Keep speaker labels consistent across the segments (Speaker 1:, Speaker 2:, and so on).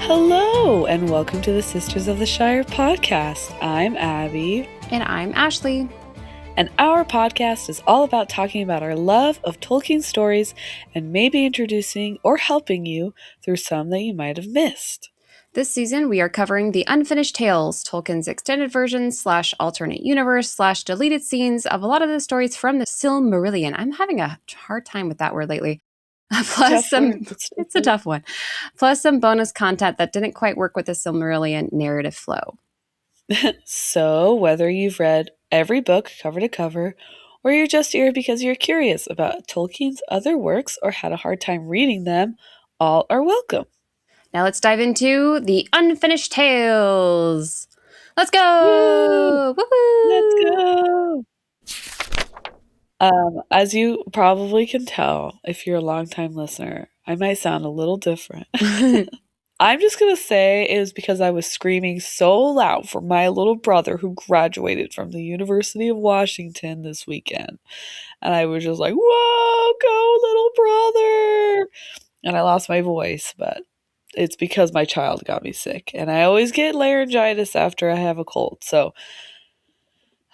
Speaker 1: Hello, and welcome to the Sisters of the Shire podcast. I'm Abby.
Speaker 2: And I'm Ashley.
Speaker 1: And our podcast is all about talking about our love of Tolkien stories and maybe introducing or helping you through some that you might have missed.
Speaker 2: This season, we are covering the Unfinished Tales, Tolkien's extended version / alternate universe / deleted scenes of a lot of the stories from the Silmarillion. I'm having a hard time with that word lately. Plus it's a tough one. Plus some bonus content that didn't quite work with the Silmarillion narrative flow.
Speaker 1: So, whether you've read every book cover to cover, or you're just here because you're curious about Tolkien's other works or had a hard time reading them, all are welcome.
Speaker 2: Now let's dive into the Unfinished Tales. Let's go!
Speaker 1: Woo! Let's go! As you probably can tell, if you're a longtime listener, I might sound a little different. I'm just going to say it was because I was screaming so loud for my little brother who graduated from the University of Washington this weekend. And I was just like, whoa, go little brother! And I lost my voice, but it's because my child got me sick. And I always get laryngitis after I have a cold, so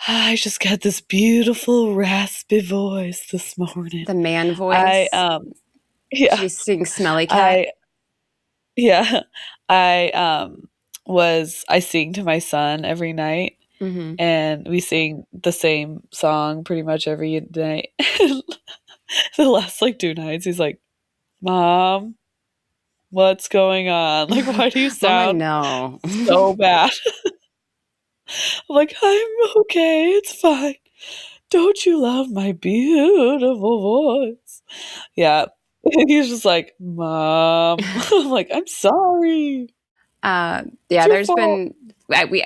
Speaker 1: I just got this beautiful raspy voice this morning.
Speaker 2: The man voice.
Speaker 1: Yeah.
Speaker 2: She sings Smelly Cat.
Speaker 1: I sing to my son every night, and we sing the same song pretty much every night. The last 2 nights, he's like, "Mom, what's going on? Like, why do you sound so bad?" I'm like, "I'm okay, it's fine. Don't you love my beautiful voice?" Yeah. He's just like, "Mom." I'm like, "I'm sorry."
Speaker 2: There's been we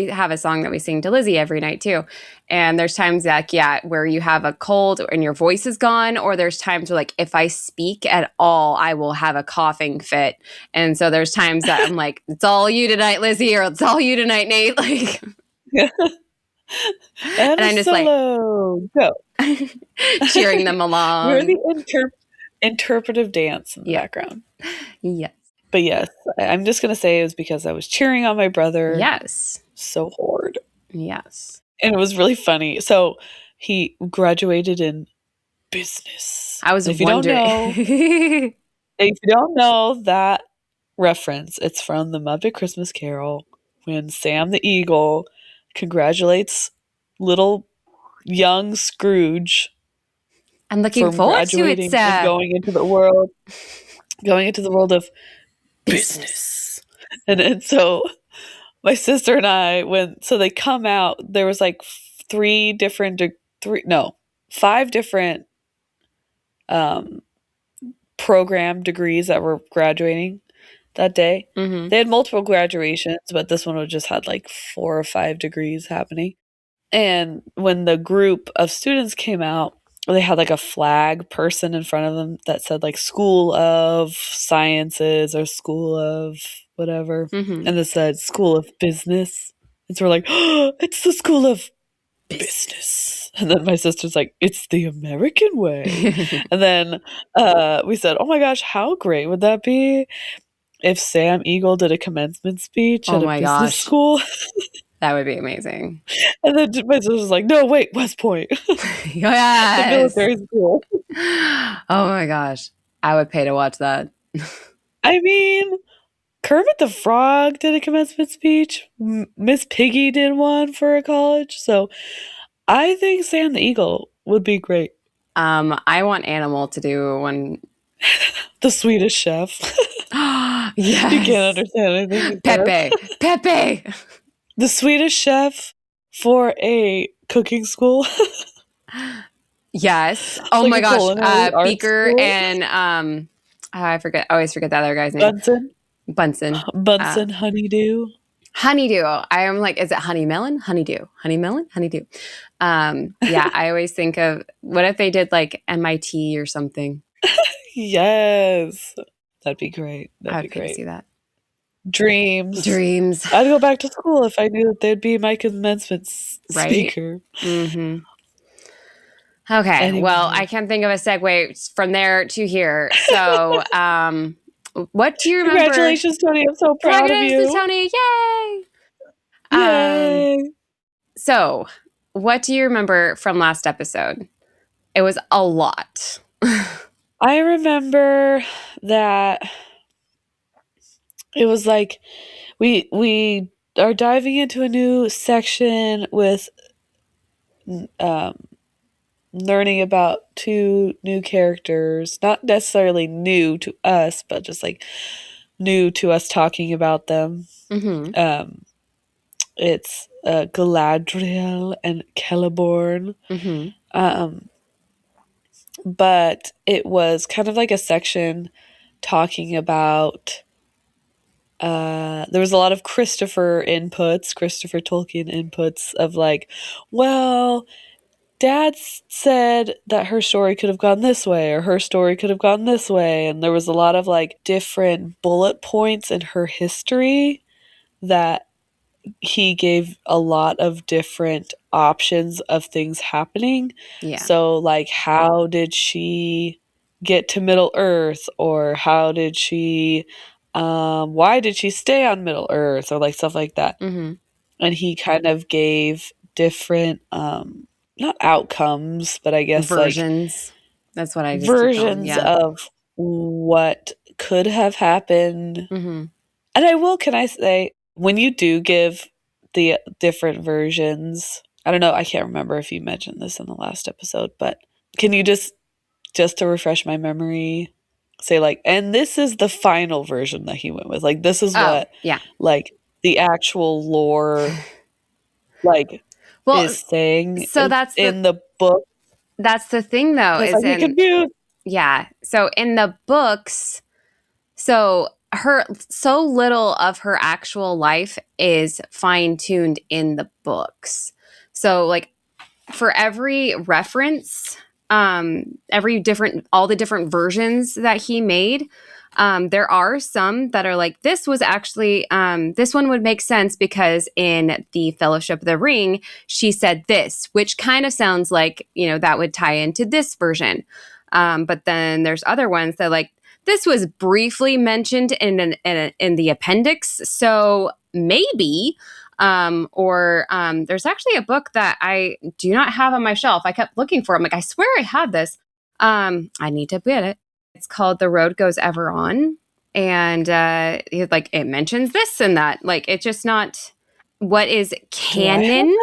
Speaker 2: have a song that we sing to Lizzie every night too, and there's times where you have a cold and your voice is gone, or there's times where if I speak at all, I will have a coughing fit, and so there's times that I'm like, "It's all you tonight, Lizzie," or "It's all you tonight, Nate."
Speaker 1: And I'm just go
Speaker 2: cheering them along.
Speaker 1: We're the interpretive dance in the background.
Speaker 2: Yes.
Speaker 1: But yes, I'm just going to say it was because I was cheering on my brother.
Speaker 2: Yes.
Speaker 1: So hard.
Speaker 2: Yes.
Speaker 1: And it was really funny. So he graduated in business.
Speaker 2: I was wondering.
Speaker 1: If you don't know that reference, it's from the Muppet Christmas Carol when Sam the Eagle congratulates little young Scrooge.
Speaker 2: I'm looking forward to it, Sam.
Speaker 1: And going into the world of business. And so my sister and I they come out, there was 5 different program degrees that were graduating that day. They had multiple graduations, but this one just had 4 or 5 degrees happening. And when the group of students came out, they had a flag person in front of them that said School of Sciences or School of whatever. And it said School of Business. And so we're like, "Oh, it's the School of Business." And then my sister's like, "It's the American way." And then we said, "Oh my gosh, how great would that be if Sam Eagle did a commencement speech at a business school?"
Speaker 2: That would be amazing.
Speaker 1: And then my sister was like, "No, wait, West Point."
Speaker 2: Yes.
Speaker 1: The military school.
Speaker 2: Oh my gosh. I would pay to watch that.
Speaker 1: I mean, Kermit the Frog did a commencement speech. Miss Piggy did one for a college. So I think Sam the Eagle would be great.
Speaker 2: I want Animal to do one.
Speaker 1: The Swedish Chef.
Speaker 2: Yes.
Speaker 1: You can't understand anything.
Speaker 2: Pepe.
Speaker 1: The Swedish Chef for a cooking school.
Speaker 2: Yes. Oh my gosh. Beaker school. And I always forget the other guy's name.
Speaker 1: Bunsen Honeydew.
Speaker 2: Honeydew. I am like, is it Honeymelon? Honeydew. Honeymelon? Honeydew. I always think of, what if they did MIT or something?
Speaker 1: Yes. That'd be great.
Speaker 2: I would pay to see that.
Speaker 1: Dreams.
Speaker 2: I'd
Speaker 1: go back to school if I knew that they'd be my commencement speaker.
Speaker 2: Mm-hmm. Okay. Anyway. Well, I can't think of a segue from there to here. So what do you remember?
Speaker 1: Congratulations, Tony. I'm so proud of you.
Speaker 2: Tony. Yay!
Speaker 1: Yay!
Speaker 2: So, what do you remember from last episode? It was a lot.
Speaker 1: I remember that it was like we are diving into a new section with learning about 2 new characters, not necessarily new to us, but just like new to us talking about them.
Speaker 2: Mm-hmm.
Speaker 1: It's Galadriel and Celeborn.
Speaker 2: Mm-hmm.
Speaker 1: But it was kind of like a section talking about there was a lot of Christopher Tolkien inputs of like, well, Dad said that her story could have gone this way or her story could have gone this way, and there was a lot of like different bullet points in her history that he gave a lot of different options of things happening.
Speaker 2: Yeah.
Speaker 1: So like, how did she get to Middle Earth, or how did she why did she stay on Middle Earth, or like stuff like that.
Speaker 2: Mm-hmm.
Speaker 1: And he kind of gave different not outcomes, but I guess
Speaker 2: versions.
Speaker 1: Like
Speaker 2: that's what I just
Speaker 1: versions of what could have happened.
Speaker 2: Mm-hmm.
Speaker 1: And can I say, when you do give the different versions, I don't know, I can't remember if you mentioned this in the last episode, but can you just to refresh my memory, say like, and this is the final version that he went with. Like, this is what like the actual lore like is saying.
Speaker 2: So that's
Speaker 1: in the book.
Speaker 2: That's the thing, though, is
Speaker 1: like, confused.
Speaker 2: Yeah. So in the books, so little of her actual life is fine-tuned in the books. So like for every reference, all the different versions that he made, there are some that are like, this was actually, this one would make sense because in the Fellowship of the Ring, she said this, which kind of sounds like, that would tie into this version. But then there's other ones that like, this was briefly mentioned in the appendix, so maybe. There's actually a book that I do not have on my shelf. I kept looking for it. I'm like, I swear I had this. I need to get it. It's called The Road Goes Ever On. And it mentions this and that. Like, it's just not what is canon,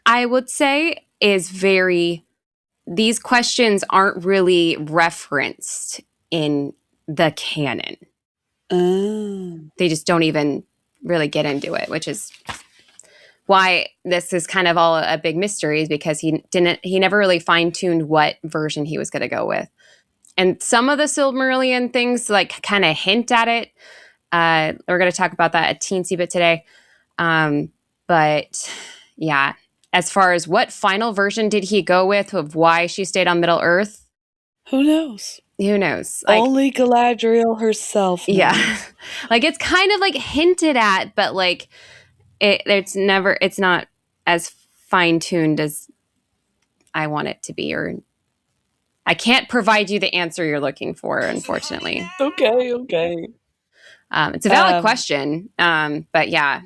Speaker 2: I would say, is these questions aren't really referenced in the canon. They just don't even really get into it, which is why this is kind of all a big mystery, is because he never really fine-tuned what version he was going to go with. And some of the Silmarillion things like kind of hint at it. We're going to talk about that a teensy bit today. But yeah, as far as what final version did he go with of why she stayed on Middle Earth?
Speaker 1: Who knows?
Speaker 2: Like,
Speaker 1: only Galadriel herself knows.
Speaker 2: Yeah. Like, it's kind of like hinted at, but like it's not as fine-tuned as I want it to be, or I can't provide you the answer you're looking for, unfortunately.
Speaker 1: Okay.
Speaker 2: It's a valid question. But yeah.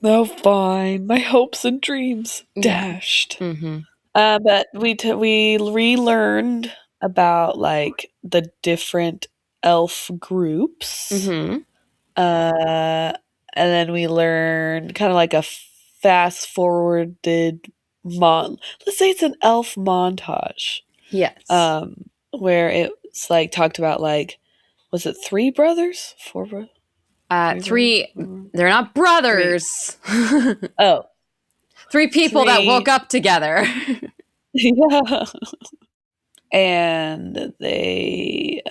Speaker 1: No, fine. My hopes and dreams dashed.
Speaker 2: Mm-hmm.
Speaker 1: But we relearned about like the different elf groups.
Speaker 2: Mm-hmm.
Speaker 1: And then we learned kind of like a fast forwarded let's say it's an elf montage.
Speaker 2: Yes.
Speaker 1: Where it's like talked about like, was it 3 brothers? 4 brothers?
Speaker 2: 3. They're not brothers. 3 people that woke up together.
Speaker 1: Yeah. And they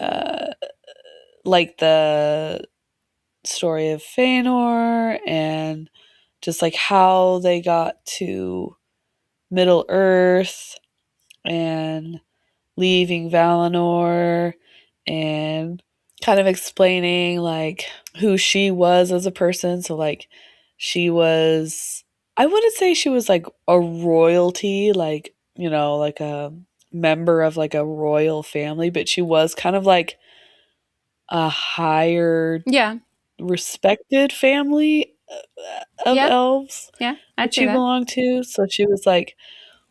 Speaker 1: like the story of Fëanor, and just like how they got to Middle Earth and leaving Valinor, and kind of explaining like who she was as a person. So like, I wouldn't say she was like a royalty, like, like a member of like a royal family, but she was kind of like a higher respected family of elves
Speaker 2: I'd
Speaker 1: that
Speaker 2: say
Speaker 1: she
Speaker 2: that.
Speaker 1: belonged to. So she was like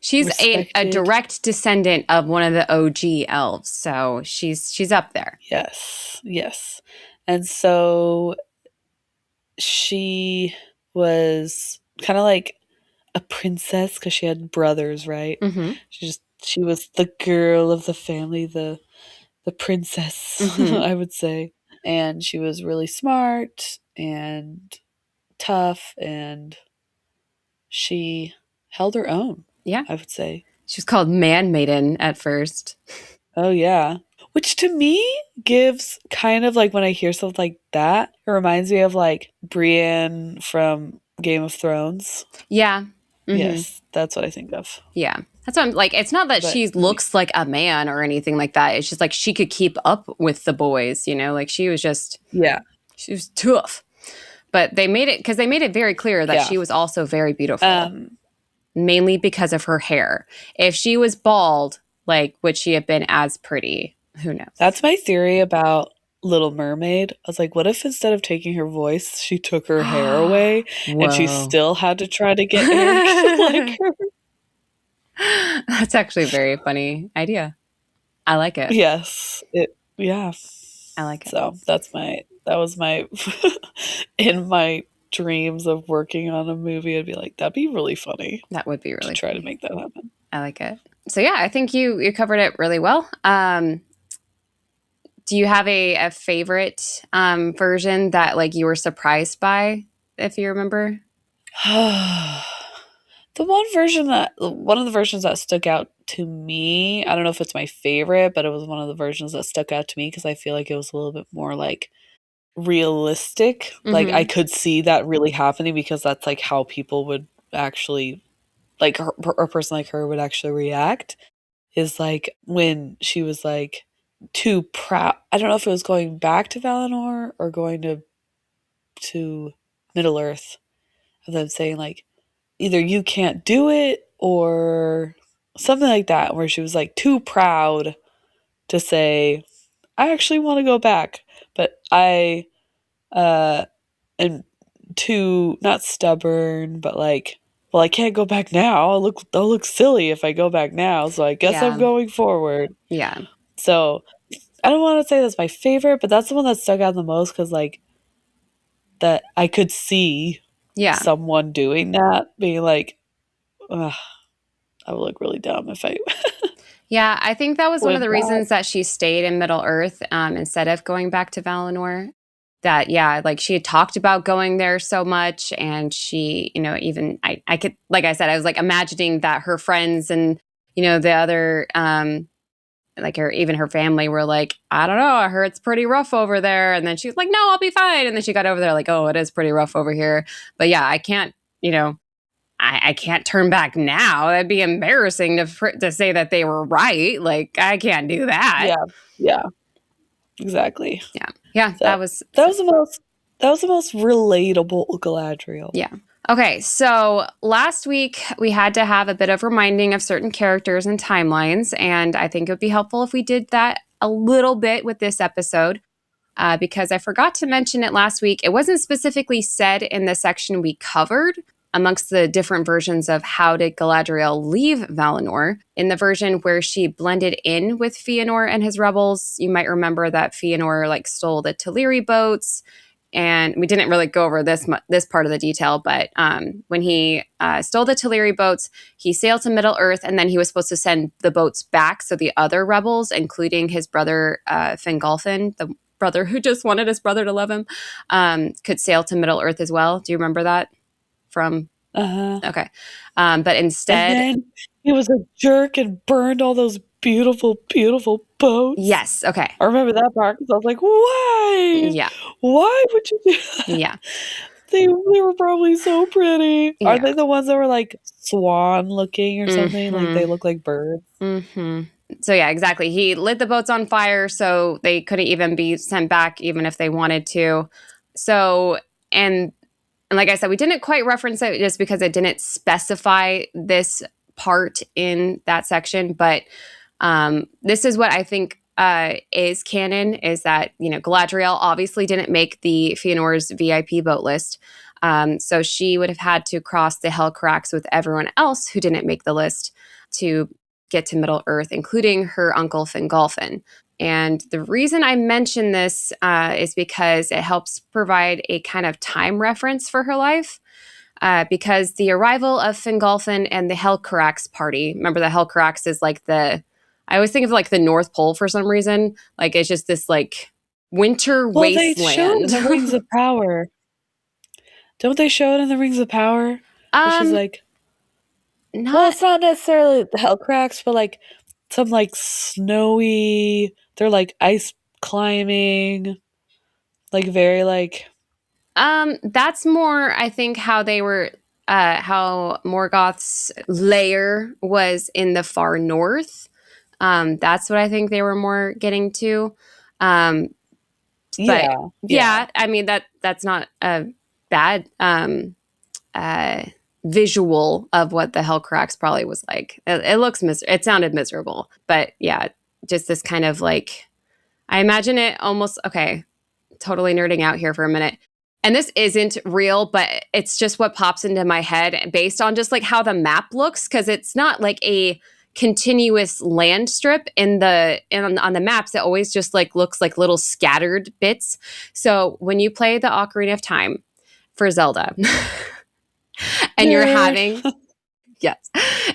Speaker 2: she's a
Speaker 1: respected.
Speaker 2: direct descendant of one of the OG elves, so she's up there.
Speaker 1: Yes. And so she was kind of like a princess because she had brothers, right?
Speaker 2: Mm-hmm.
Speaker 1: She was the girl of the family, the princess, I would say. And she was really smart and tough, and she held her own.
Speaker 2: Yeah,
Speaker 1: I would say.
Speaker 2: She was called Man Maiden at first.
Speaker 1: Oh yeah. Which to me gives kind of like, when I hear something like that, it reminds me of like Brienne from Game of Thrones.
Speaker 2: Yeah. Mm-hmm.
Speaker 1: Yes, that's what I think of.
Speaker 2: Yeah. That's what I'm like. It's not that she looks like a man or anything like that. It's just like she could keep up with the boys, you know? Like she was just, she was tough. But they made it very clear that she was also very beautiful. Mainly because of her hair. If she was bald, like, would she have been as pretty? Who knows?
Speaker 1: That's my theory about Little Mermaid. I was like, what if instead of taking her voice, she took her hair away and she still had to try to get hair like her?
Speaker 2: That's actually a very funny idea. I like it.
Speaker 1: Yes.
Speaker 2: I like it.
Speaker 1: So that was my, in my dreams of working on a movie, I'd be like, that'd be really funny.
Speaker 2: That would be really
Speaker 1: to try
Speaker 2: funny.
Speaker 1: to make that happen.
Speaker 2: I like it. So yeah, I think you covered it really well. Do you have a favorite version that like you were surprised by, if you remember?
Speaker 1: One of the versions that stuck out to me, I don't know if it's my favorite, but it was one of the versions that stuck out to me because I feel like it was a little bit more like realistic. Mm-hmm. Like I could see that really happening because that's like how people would actually, like a person like her would actually react, is like when she was like too proud. I don't know if it was going back to Valinor or going to Middle Earth, of them saying like, either you can't do it or something like that, where she was like too proud to say, I actually want to go back, but I am too, not stubborn, but like, well, I can't go back now. I'll look silly if I go back now, so I guess I'm going forward.
Speaker 2: Yeah.
Speaker 1: So I don't want to say that's my favorite, but that's the one that stuck out the most because like that I could see someone doing that, being like, ugh, I would look really dumb if I.
Speaker 2: Yeah, I think that was one of the reasons that she stayed in Middle Earth instead of going back to Valinor. That, like she had talked about going there so much, and she, even I could, like I said, I was like imagining that her friends and, the other, like her family were like, I don't know, I heard it's pretty rough over there. And then she was like, no, I'll be fine. And then she got over there like, oh, it is pretty rough over here. But yeah, I can't, I can't turn back now. That'd be embarrassing to say that they were right. Like, I can't do that.
Speaker 1: Yeah. Exactly.
Speaker 2: Yeah.
Speaker 1: So, that was the most relatable Galadriel.
Speaker 2: Yeah. Okay, so last week we had to have a bit of reminding of certain characters and timelines, and I think it would be helpful if we did that a little bit with this episode, because I forgot to mention it last week. It wasn't specifically said in the section we covered amongst the different versions of how did Galadriel leave Valinor. In the version where she blended in with Fëanor and his rebels, you might remember that Fëanor stole the Teleri boats. And we didn't really go over this part of the detail, but when he stole the Teleri boats, he sailed to Middle Earth, and then he was supposed to send the boats back so the other rebels, including his brother Fingolfin, the brother who just wanted his brother to love him, could sail to Middle Earth as well. Do you remember that from? Okay. But instead...
Speaker 1: And then he was a jerk and burned all those beautiful, beautiful boats.
Speaker 2: Yes, okay.
Speaker 1: I remember that part because I was like, why?
Speaker 2: Yeah.
Speaker 1: Why would you do that?
Speaker 2: Yeah.
Speaker 1: They were probably so pretty. Yeah. Are they the ones that were like swan looking or something? Like they look like birds?
Speaker 2: Mm-hmm. So yeah, exactly. He lit the boats on fire so they couldn't even be sent back even if they wanted to. So, and like I said, we didn't quite reference it just because it didn't specify this part in that section. But this is what I think is canon is that, Galadriel obviously didn't make the Fëanor's VIP boat list. So she would have had to cross the Hellcarax with everyone else who didn't make the list to get to Middle Earth, including her uncle Fingolfin. And the reason I mention this is because it helps provide a kind of time reference for her life. Because the arrival of Fingolfin and the Hellcarax party, remember the Hellcarax is like I always think of like the North Pole for some reason. Like it's just this like winter wasteland.
Speaker 1: They show the Rings of Power. Don't they show it in the Rings of Power? Which is like, it's not necessarily the Hellcarax, but like some like snowy, they're like ice climbing, like very like.
Speaker 2: That's more, I think, how they were, how Morgoth's lair was in the far north. That's what I think they were more getting to. But yeah, I mean that's not a bad visual of what the Hellcarax probably was like. It sounded miserable, but yeah, just this kind of like, I imagine it almost, okay, totally nerding out here for a minute. And this isn't real, but it's just what pops into my head based on just like how the map looks, because it's not like a continuous land strip on the maps. It always just like looks like little scattered bits. So when you play the Ocarina of Time for Zelda and you're having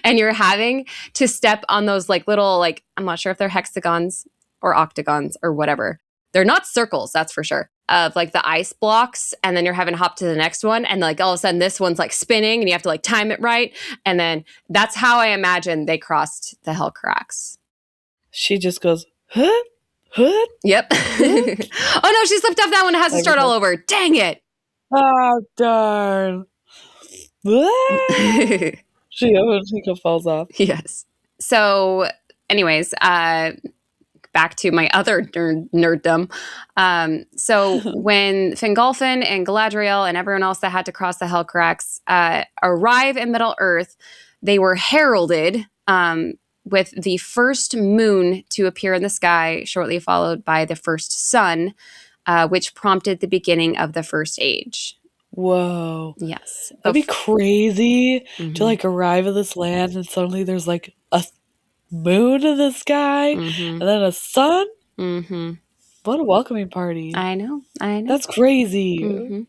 Speaker 2: and you're having to step on those like little, like, I'm not sure if they're hexagons or octagons or whatever. They're not circles, that's for sure, of like the ice blocks. And then you're having to hop to the next one. And like all of a sudden this one's like spinning and you have to like time it right. And then that's how I imagine they crossed the Hellcarax.
Speaker 1: She just goes, huh? Huh?
Speaker 2: Yep. Oh no, she slipped off that one. It has to start all over. Dang it.
Speaker 1: Oh, darn. She falls off.
Speaker 2: Yes. So anyways, back to my other nerddom. So when Fingolfin and Galadriel and everyone else that had to cross the Hellcarax arrive in Middle Earth, they were heralded with the first moon to appear in the sky, shortly followed by the first sun, which prompted the beginning of the First Age.
Speaker 1: Whoa.
Speaker 2: Yes.
Speaker 1: That'd be crazy to like arrive at this land and suddenly there's like a moon in the sky and then a sun. What a welcoming party.
Speaker 2: I know.
Speaker 1: That's crazy.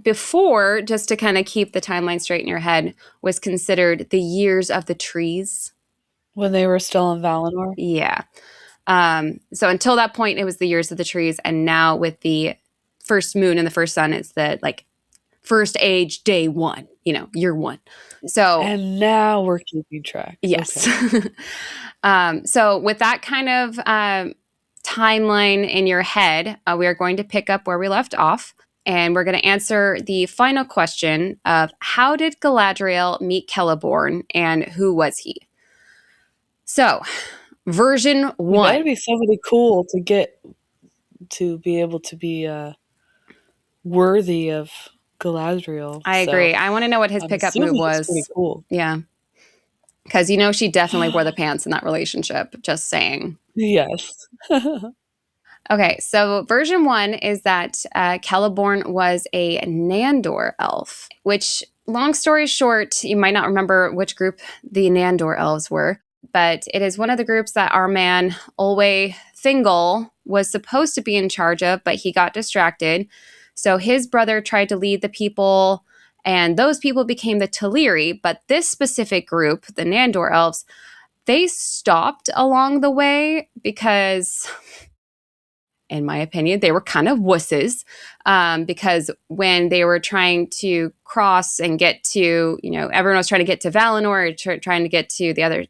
Speaker 2: Before, just to kind of keep the timeline straight in your head, was considered the years of the trees.
Speaker 1: When they were still in Valinor?
Speaker 2: Yeah. So until that point, it was the years of the trees. And now with the first moon and the first sun, it's the like first age, day one, year one. So,
Speaker 1: and now we're keeping track.
Speaker 2: Yes. Okay. So with that kind of timeline in your head, we are going to pick up where we left off. And we're going to answer the final question of how did Galadriel meet Celeborn and who was he? So, version 1.
Speaker 1: That'd be somebody cool to get to be able to be worthy of Galadriel.
Speaker 2: I agree. I want to know what his pickup move was.
Speaker 1: Pretty cool.
Speaker 2: Yeah. Because she definitely wore the pants in that relationship. Just saying.
Speaker 1: Yes.
Speaker 2: Okay, so version 1 is that Celeborn was a Nandor elf, which, long story short, you might not remember which group the Nandor elves were, but it is one of the groups that our man, Olwe Thingol, was supposed to be in charge of, but he got distracted. So his brother tried to lead the people, and those people became the Teleri, but this specific group, the Nandor elves, they stopped along the way because, in my opinion, they were kind of wusses, because when they were trying to cross and get to, everyone was trying to get to Valinor, trying to get to the other,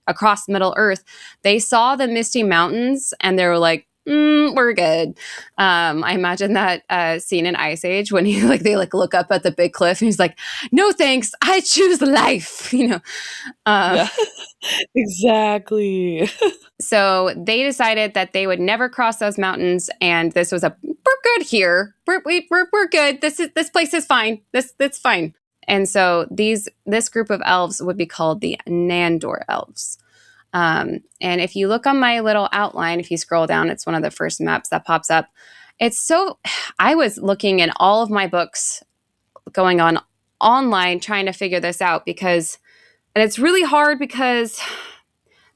Speaker 2: across Middle Earth, they saw the Misty Mountains and they were like, we're good. I imagine that scene in Ice Age when they look up at the big cliff and he's like, no thanks, I choose life,
Speaker 1: Yeah, exactly.
Speaker 2: So they decided that they would never cross those mountains, and this was we're good here. We're good. This place is fine. That's fine. And so this group of elves would be called the Nandor elves. And if you look on my little outline, if you scroll down, it's one of the first maps that pops up. I was looking in all of my books going on online trying to figure this out and it's really hard because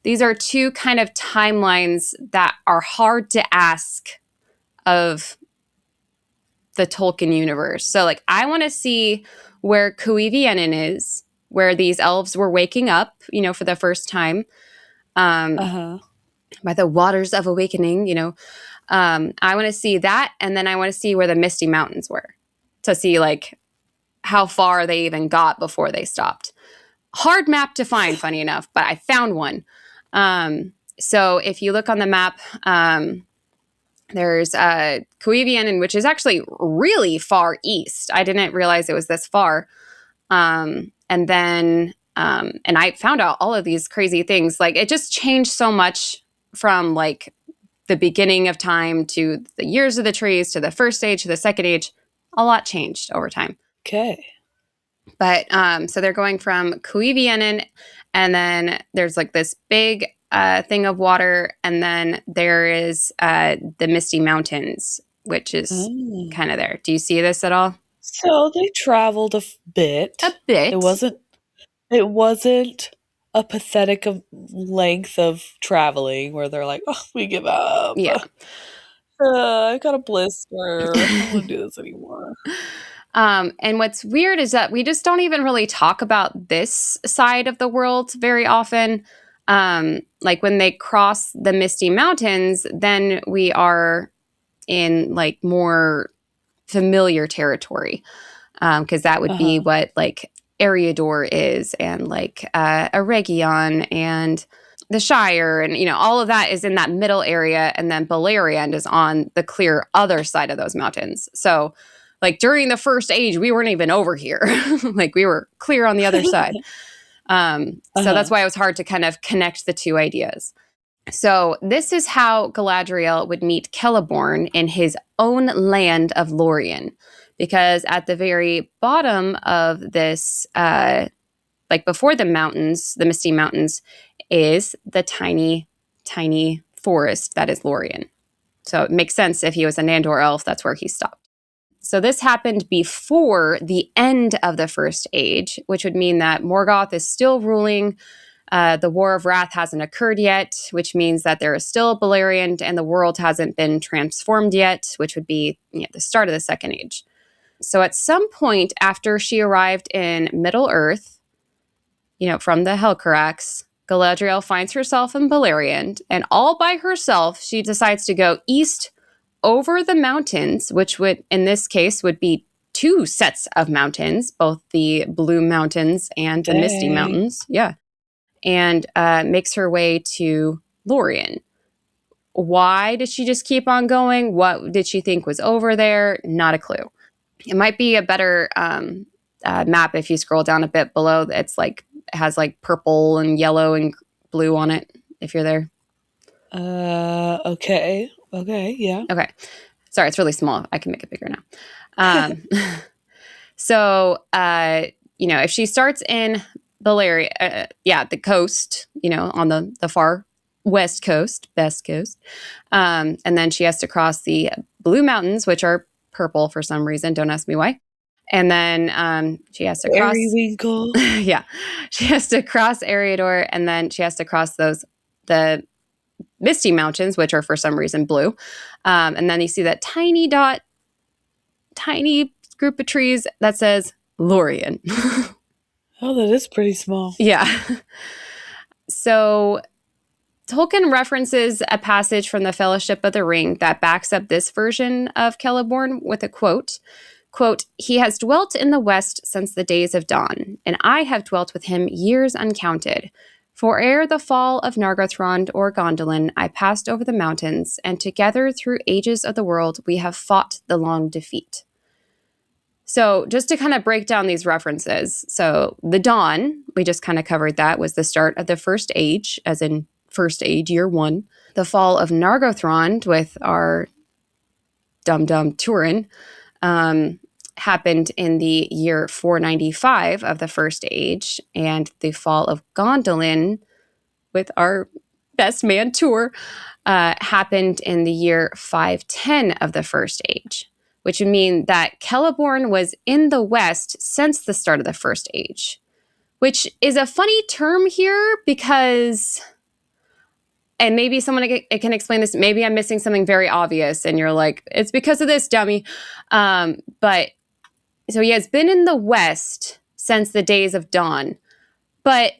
Speaker 2: these are two kind of timelines that are hard to ask of the Tolkien universe. So like I want to see where Cuivienen is, where these elves were waking up, for the first time by the waters of awakening, I want to see that. And then I want to see where the Misty Mountains were to see like how far they even got before they stopped. Hard map to find, funny enough, but I found one. So if you look on the map, there's Cuivienen, which is actually really far east. I didn't realize it was this far. And I found out all of these crazy things. Like it just changed so much from like the beginning of time to the years of the trees to the first age to the second age. A lot changed over time.
Speaker 1: Okay.
Speaker 2: But so they're going from Cuivienen, and then there's like this big thing of water, and then there is the Misty Mountains, which is kind of there. Do you see this at all?
Speaker 1: So they traveled a bit.
Speaker 2: A bit.
Speaker 1: It wasn't a pathetic length of traveling where they're like, oh, we give up.
Speaker 2: Yeah.
Speaker 1: I got a blister. I don't want to do this anymore.
Speaker 2: And what's weird is that we just don't even really talk about this side of the world very often. Like when they cross the Misty Mountains, then we are in like more familiar territory. Because that would be what like Eriador is, and like Eregion and the Shire, and all of that is in that middle area, and then Beleriand is on the clear other side of those mountains. So like during the first age, we weren't even over here. Like we were clear on the other side. So that's why it was hard to kind of connect the two ideas. So this is how Galadriel would meet Celeborn in his own land of Lorien. Because at the very bottom of this, like before the mountains, the Misty Mountains, is the tiny, tiny forest that is Lorien. So it makes sense if he was a Nandor elf, that's where he stopped. So this happened before the end of the First Age, which would mean that Morgoth is still ruling. The War of Wrath hasn't occurred yet, which means that there is still Beleriand and the world hasn't been transformed yet, which would be the start of the Second Age. So at some point after she arrived in Middle-earth, from the Helcarax, Galadriel finds herself in Beleriand, and all by herself, she decides to go east over the mountains, which would, in this case, would be two sets of mountains, both the Blue Mountains and the Misty Mountains. Yeah. And makes her way to Lorien. Why did she just keep on going? What did she think was over there? Not a clue. It might be a better map if you scroll down a bit below. It has like purple and yellow and blue on it, if you're there.
Speaker 1: Okay, yeah.
Speaker 2: Okay. Sorry, it's really small. I can make it bigger now. So, if she starts in Beleriand, the coast, on the far west coast, best coast, and then she has to cross the Blue Mountains, which are purple for some reason. Don't ask me why. And then she has to cross.
Speaker 1: Periwinkle.
Speaker 2: Yeah, she has to cross Eriador, and then she has to cross the Misty Mountains, which are for some reason blue. And then you see that tiny group of trees that says Lorien.
Speaker 1: Oh, that is pretty small.
Speaker 2: Yeah. So Tolkien references a passage from the Fellowship of the Ring that backs up this version of Celeborn with a quote. Quote, "He has dwelt in the west since the days of dawn, and I have dwelt with him years uncounted. For ere the fall of Nargothrond or Gondolin, I passed over the mountains, and together through ages of the world we have fought the long defeat." So just to kind of break down these references. So the dawn, we just kind of covered that, was the start of the First Age, as in First Age, year one. The fall of Nargothrond with our dum-dum Turin happened in the year 495 of the First Age, and the fall of Gondolin with our best man tour, happened in the year 510 of the First Age, which would mean that Celeborn was in the West since the start of the First Age, which is a funny term here because, and maybe someone can explain this, maybe I'm missing something very obvious and you're like, it's because of this, dummy. But so he has been in the West since the days of dawn. But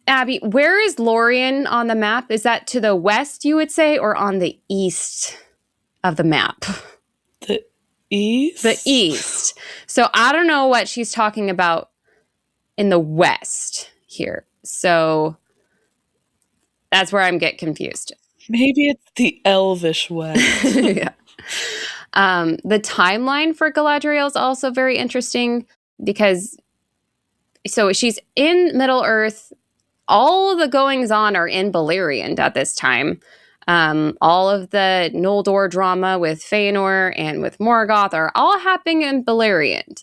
Speaker 2: Abby, where is Lorien on the map? Is that to the west, you would say, or on the east of the map?
Speaker 1: The east?
Speaker 2: The east. So I don't know what she's talking about in the west here. So that's where I'm get confused.
Speaker 1: Maybe it's the Elvish West.
Speaker 2: Yeah. The timeline for Galadriel is also very interesting because so she's in Middle Earth. All the goings-on are in Beleriand at this time. All of the Noldor drama with Fëanor and with Morgoth are all happening in Beleriand.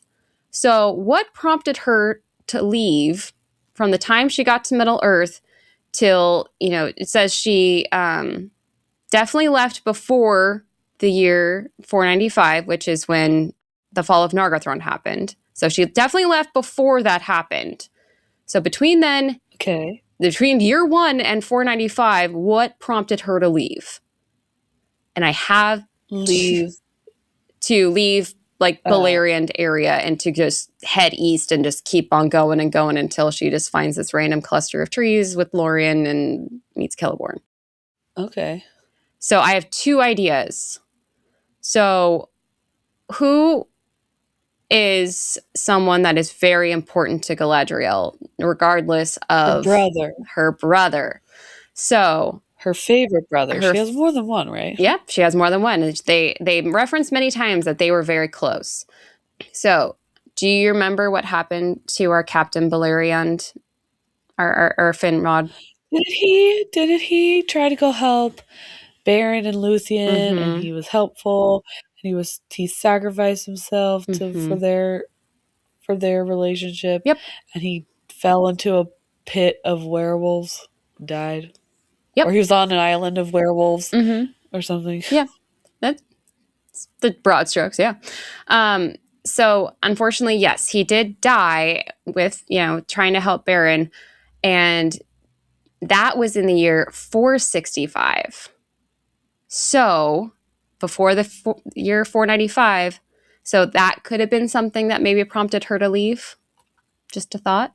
Speaker 2: So what prompted her to leave from the time she got to Middle-earth till, it says she definitely left before the year 495, which is when the fall of Nargothrond happened. So she definitely left before that happened. So between then...
Speaker 1: Okay.
Speaker 2: Between year 1 and 495, what prompted her to leave? And I have to leave like Beleriand area and to just head east and just keep on going and going until she just finds this random cluster of trees with Lorien and meets Celeborn.
Speaker 1: Okay.
Speaker 2: So I have 2 ideas. So who is someone that is very important to Galadriel, regardless of her brother. So
Speaker 1: her favorite brother. She has more than one, right?
Speaker 2: Yeah, she has more than one. They reference many times that they were very close. So, do you remember what happened to our Captain Beleriand, our Finrod?
Speaker 1: Didn't he try to go help Beren and Luthien, and he was helpful, and he sacrificed himself for their relationship.
Speaker 2: Yep.
Speaker 1: And he fell into a pit of werewolves, died.
Speaker 2: Yep.
Speaker 1: Or he was on an island of werewolves or something.
Speaker 2: Yeah. That's the broad strokes, yeah. So unfortunately, yes, he did die with, trying to help Beren, and that was in the year 465. So before the year 495, so that could have been something that maybe prompted her to leave. Just a thought.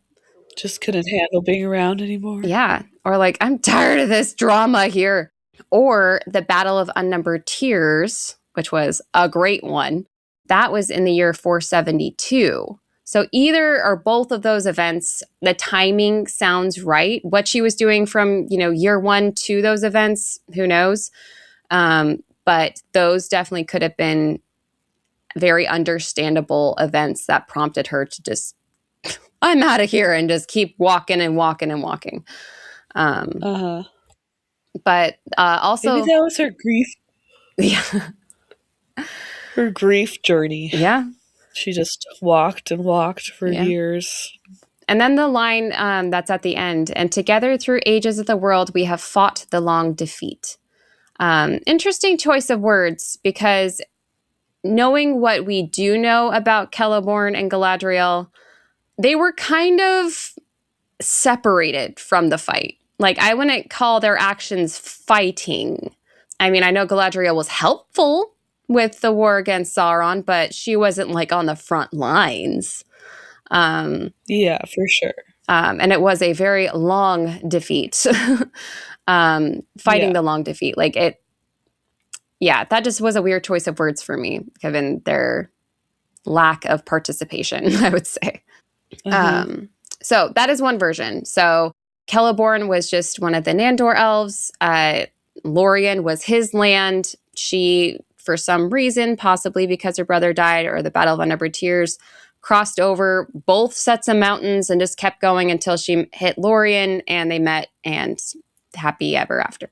Speaker 1: Just couldn't handle being around anymore.
Speaker 2: Yeah. Or like, I'm tired of this drama here. Or the Battle of Unnumbered Tears, which was a great one. That was in the year 472. So either or both of those events, the timing sounds right. What she was doing from, year 1 to those events, who knows? But those definitely could have been very understandable events that prompted her to just, I'm out of here, and just keep walking and walking and walking. But also...
Speaker 1: Maybe that was her grief.
Speaker 2: Yeah.
Speaker 1: Her grief journey.
Speaker 2: Yeah.
Speaker 1: She just walked and walked for years.
Speaker 2: And then the line that's at the end, and together through ages of the world, we have fought the long defeat. Interesting choice of words, because knowing what we do know about Celeborn and Galadriel, they were kind of separated from the fight. Like, I wouldn't call their actions fighting. I mean, I know Galadriel was helpful with the war against Sauron, but she wasn't like on the front lines.
Speaker 1: Yeah, for sure.
Speaker 2: And it was a very long defeat. Fighting the long defeat. Like it, that just was a weird choice of words for me, given their lack of participation, I would say. So that is one version. So Celeborn was just one of the Nandor elves. Lorien was his land. She, for some reason, possibly because her brother died or the Battle of Unnumbered Tears, crossed over both sets of mountains and just kept going until she hit Lorien and they met, and happy ever after.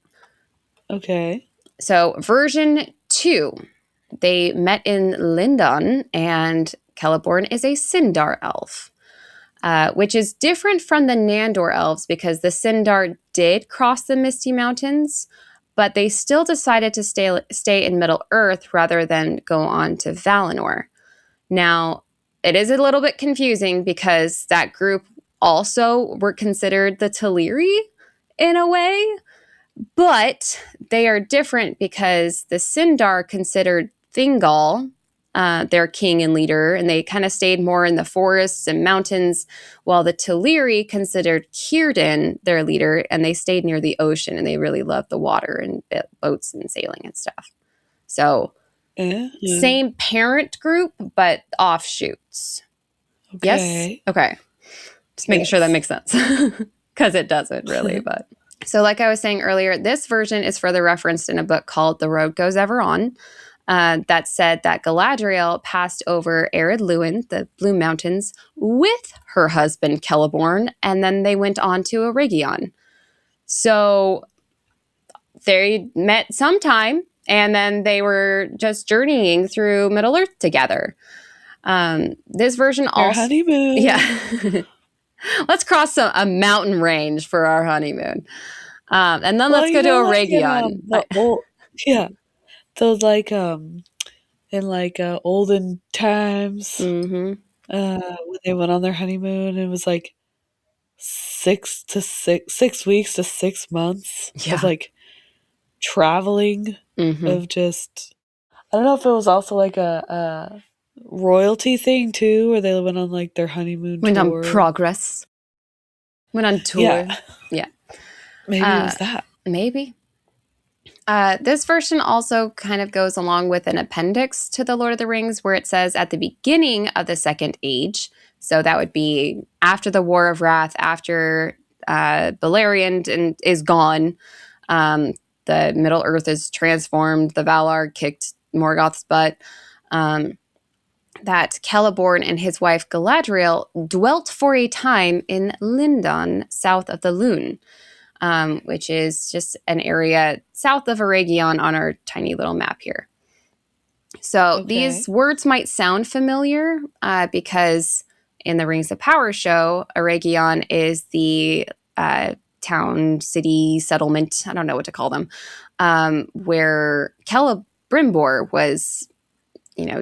Speaker 1: Okay.
Speaker 2: So version 2, they met in Lindon, and Celeborn is a Sindar elf. which is different from the Nandor elves because the Sindar did cross the Misty Mountains, but they still decided to stay in Middle-earth rather than go on to Valinor. Now, it is a little bit confusing because that group also were considered the Teleri in a way, but they are different because the Sindar considered Thingol their king and leader, and they kind of stayed more in the forests and mountains, while the Teleri considered Círdan their leader, and they stayed near the ocean, and they really loved the water and boats and sailing and stuff. So, same parent group, but offshoots.
Speaker 1: Okay.
Speaker 2: Yes? Okay. Just making sure that makes sense. Because it doesn't really, but... So like I was saying earlier, this version is further referenced in a book called The Road Goes Ever On, that said that Galadriel passed over Ered Luin, the Blue Mountains, with her husband Celeborn, and then they went on to Eregion. So they met sometime, and then they were just journeying through Middle-earth together. This version also...
Speaker 1: Our honeymoon.
Speaker 2: Yeah. Let's cross a mountain range for our honeymoon. And then let's go to Eregion.
Speaker 1: Yeah. Those in olden times, when they went on their honeymoon, it was like 6 weeks to 6 months of traveling of just, I don't know if it was also like a royalty thing too, where they went on like their honeymoon
Speaker 2: went
Speaker 1: tour.
Speaker 2: On progress. Went on tour. Yeah.
Speaker 1: Maybe it was that.
Speaker 2: Maybe. This version also kind of goes along with an appendix to The Lord of the Rings where it says at the beginning of the Second Age, so that would be after the War of Wrath, after Beleriand is gone, the Middle-earth is transformed, the Valar kicked Morgoth's butt, that Celeborn and his wife Galadriel dwelt for a time in Lindon, south of the Lune. Which is just an area south of Eregion on our tiny little map here. So these words might sound familiar because in the Rings of Power show, Eregion is the town, city, settlement, I don't know what to call them, where Celebrimbor was,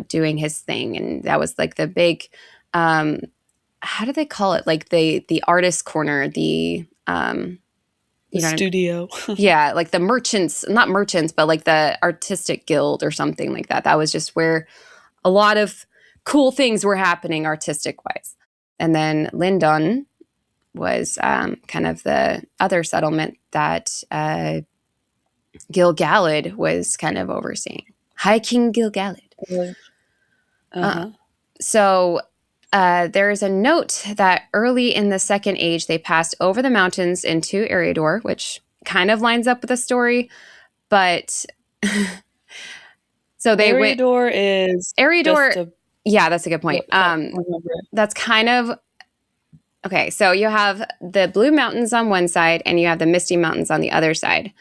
Speaker 2: doing his thing. And that was like the big, how do they call it? Like the artist corner, the
Speaker 1: studio.
Speaker 2: Yeah, like the merchants, not merchants, but like the artistic guild or something like that. That was just where a lot of cool things were happening artistic-wise. And then Lindon was kind of the other settlement that Gil-galad was kind of overseeing. High King Gil-galad. So there's a note that early in the Second Age, they passed over the mountains into Eriador, which kind of lines up with the story, but so they went... Eriador, yeah, that's a good point. That's kind of... Okay, so you have the Blue Mountains on one side, and you have the Misty Mountains on the other side.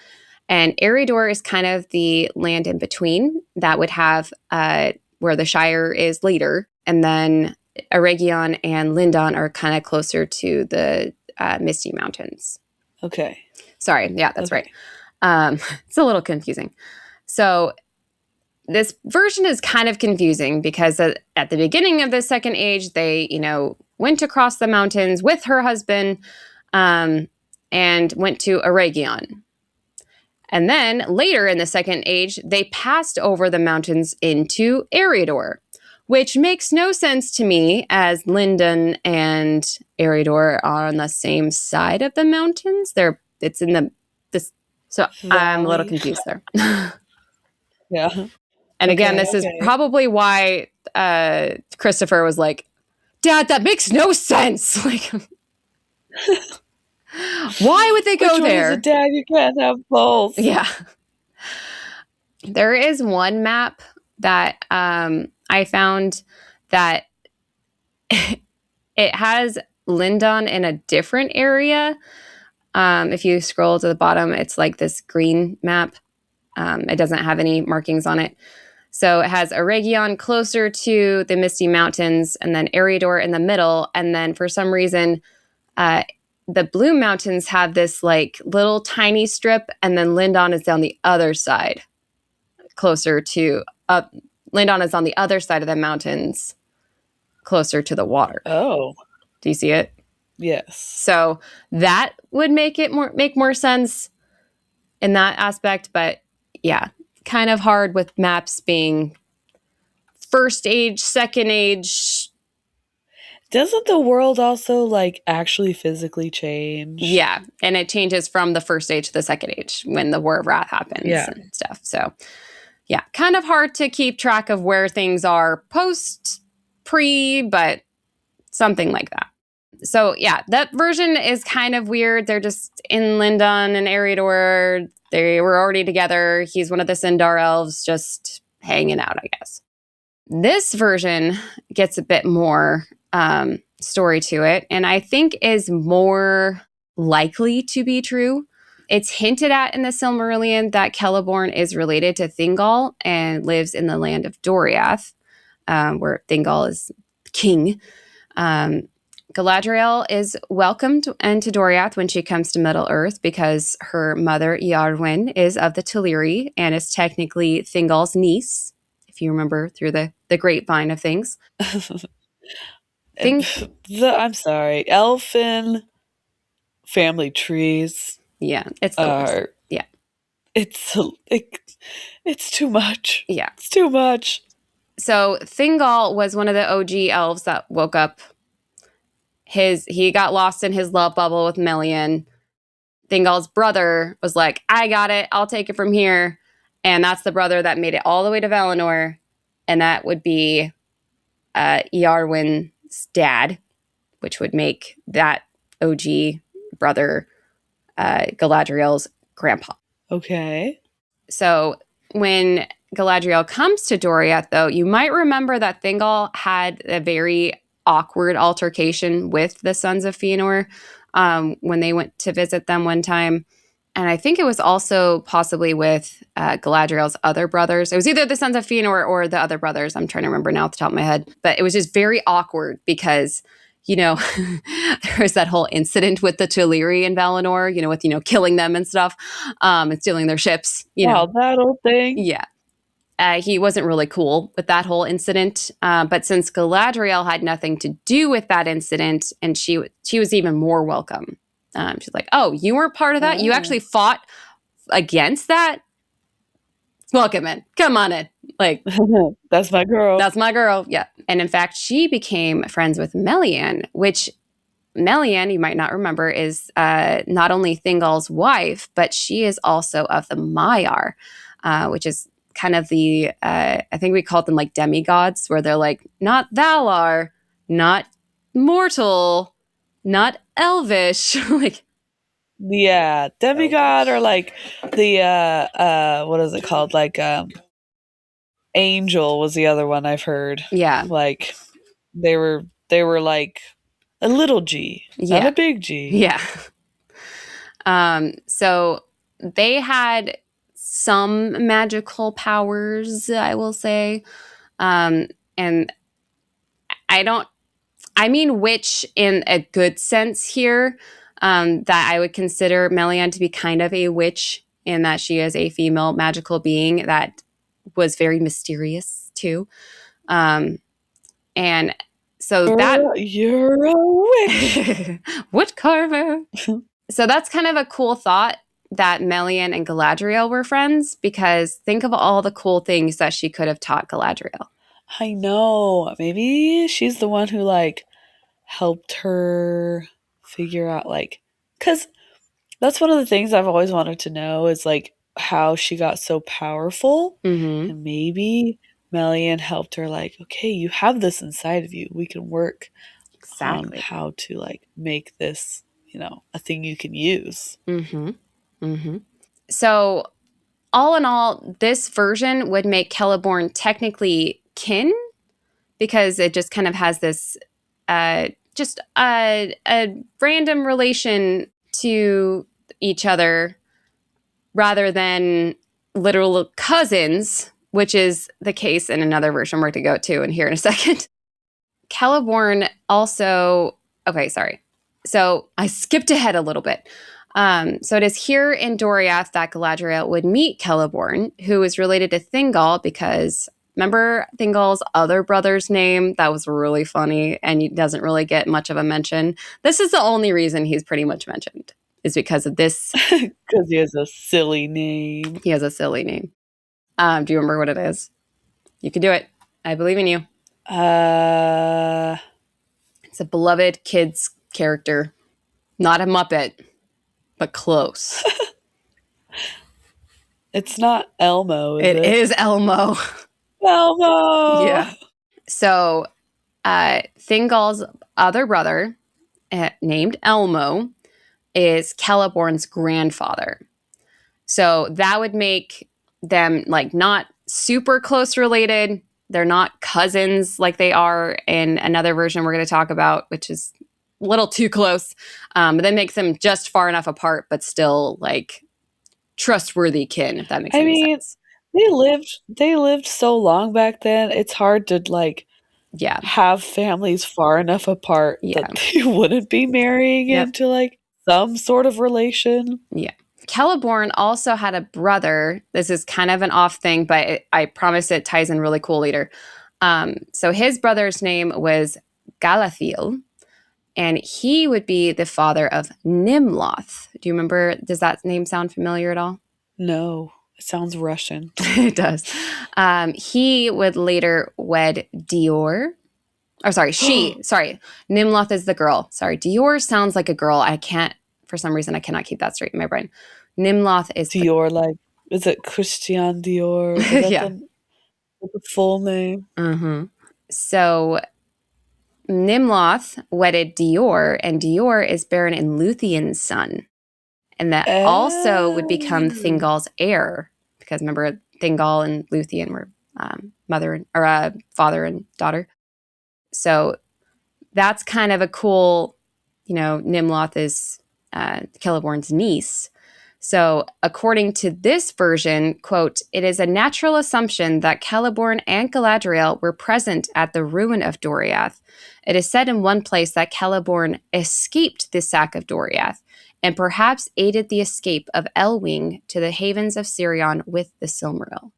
Speaker 2: And Eriador is kind of the land in between that would have where the Shire is later, and then Eregion and Lindon are kind of closer to the Misty Mountains.
Speaker 1: Okay.
Speaker 2: Sorry. Yeah, that's right. It's a little confusing. So this version is kind of confusing because at the beginning of the Second Age, they, went across the mountains with her husband and went to Eregion. And then later in the Second Age, they passed over the mountains into Eriador, which makes no sense to me as Lindon and Eriador are on the same side of the mountains. It's in so valley. I'm a little confused there.
Speaker 1: Yeah.
Speaker 2: And again, this is probably why Christopher was like, Dad, that makes no sense. Like, why would they go there?
Speaker 1: Dad, you can't have both.
Speaker 2: Yeah. There is one map that I found that it has Lindon in a different area. If you scroll to the bottom, it's like this green map. It doesn't have any markings on it. So it has Eregion closer to the Misty Mountains, and then Eriador in the middle. And then for some reason, the Blue Mountains have this like little tiny strip, and then Lindon is down the other side, closer to Lindon is on the other side of the mountains, closer to the water.
Speaker 1: Oh,
Speaker 2: do you see it?
Speaker 1: Yes.
Speaker 2: So that would make more sense in that aspect, but yeah, kind of hard with maps being first age, second age.
Speaker 1: Doesn't the world also like actually physically change?
Speaker 2: Yeah, and it changes from the first age to the second age when the War of Wrath happens and stuff. So yeah, kind of hard to keep track of where things are post, pre, but something like that. So yeah, that version is kind of weird. They're just in Lindon and Eriador. They were already together. He's one of the Sindar elves just hanging out, I guess. This version gets a bit more story to it, and I think is more likely to be true. It's hinted at in the Silmarillion that Celeborn is related to Thingol and lives in the land of Doriath, where Thingol is king. Galadriel is welcomed into Doriath when she comes to Middle-earth because her mother, Iarwen, is of the Teleri and is technically Thingol's niece, if you remember through the grapevine of things.
Speaker 1: I'm sorry. Elfin family trees.
Speaker 2: Yeah, it's the worst. Yeah.
Speaker 1: It's too much.
Speaker 2: Yeah.
Speaker 1: It's too much.
Speaker 2: So Thingol was one of the OG elves that woke up. He got lost in his love bubble with Melian. Thingol's brother was like, I got it. I'll take it from here. And that's the brother that made it all the way to Valinor. And that would be Iarwen's dad, which would make that OG brother Galadriel's grandpa.
Speaker 1: Okay.
Speaker 2: So when Galadriel comes to Doriath, though, you might remember that Thingol had a very awkward altercation with the Sons of Fëanor when they went to visit them one time. And I think it was also possibly with Galadriel's other brothers. It was either the Sons of Fëanor or the other brothers. I'm trying to remember now off the top of my head. But it was just very awkward because, there was that whole incident with the Teleri in Valinor, with, killing them and stuff and stealing their ships.
Speaker 1: That old thing.
Speaker 2: Yeah. He wasn't really cool with that whole incident. But since Galadriel had nothing to do with that incident, and she was even more welcome. She's like, oh, you weren't part of that? You actually fought against that? Welcome in. Come on in. Like,
Speaker 1: that's my girl.
Speaker 2: That's my girl. Yeah. And in fact, she became friends with Melian, which Melian, you might not remember, is not only Thingol's wife, but she is also of the Maiar, which is kind of the, I think we called them like demigods, where they're like, not Valar, not mortal, not elvish. Like,
Speaker 1: yeah, demigod or like the what is it called? Like angel was the other one I've heard.
Speaker 2: Yeah.
Speaker 1: Like they were like a little G, not a big G.
Speaker 2: Yeah. So they had some magical powers, I will say. And I mean witch in a good sense here, that I would consider Melian to be kind of a witch in that she is a female magical being that was very mysterious too. And so
Speaker 1: you're a witch.
Speaker 2: Wood carver. So that's kind of a cool thought that Melian and Galadriel were friends, because think of all the cool things that she could have taught Galadriel.
Speaker 1: I know. Maybe she's the one who like helped her figure out like, because that's one of the things I've always wanted to know is like how she got so powerful.
Speaker 2: Mm-hmm.
Speaker 1: And maybe Melian helped her like, okay, you have this inside of you. We can work on how to like make this, a thing you can use.
Speaker 2: Mm-hmm. Mm-hmm. So all in all, this version would make Celeborn technically kin, because it just kind of has this just a random relation to each other rather than literal cousins, which is the case in another version we're going to go to and here in a second. Celeborn also... Okay, sorry. So I skipped ahead a little bit. So it is here in Doriath that Galadriel would meet Celeborn, who is related to Thingol because... Remember Thingol's other brother's name? That was really funny, and he doesn't really get much of a mention. This is the only reason he's pretty much mentioned, is because of this.
Speaker 1: Because he has a silly name.
Speaker 2: He has a silly name. Do you remember what it is? You can do it. I believe in you. It's a beloved kid's character. Not a Muppet, but close.
Speaker 1: It's not Elmo, is it?
Speaker 2: It is Elmo.
Speaker 1: Elmo!
Speaker 2: Yeah. So, Thingol's other brother, named Elmo, is Celeborn's grandfather. So that would make them like not super close related. They're not cousins like they are in another version we're going to talk about, which is a little too close. But that makes them just far enough apart, but still like trustworthy kin, if that makes any sense.
Speaker 1: They lived so long back then. It's hard to like have families far enough apart that they wouldn't be marrying into like some sort of relation.
Speaker 2: Yeah. Celeborn also had a brother. This is kind of an off thing, but I promise it ties in really cool later. So his brother's name was Galadriel, and he would be the father of Nimloth. Do you remember? Does that name sound familiar at all?
Speaker 1: No. It sounds Russian.
Speaker 2: It does. He would later wed Dior. Or sorry, Nimloth is the girl. Sorry, Dior sounds like a girl. For some reason, I cannot keep that straight in my brain. Nimloth is...
Speaker 1: Dior, is it Christian Dior? Is that the full name?
Speaker 2: Mm-hmm. So, Nimloth wedded Dior, and Dior is Baron and Luthien's son. And that also would become Thingol's heir, because remember, Thingol and Luthien were father and daughter. So that's kind of a cool, Nimloth is Celeborn's niece. So according to this version, quote, "It is a natural assumption that Celeborn and Galadriel were present at the ruin of Doriath. It is said in one place that Celeborn escaped the sack of Doriath, and perhaps aided the escape of Elwing to the havens of Sirion with the Silmaril."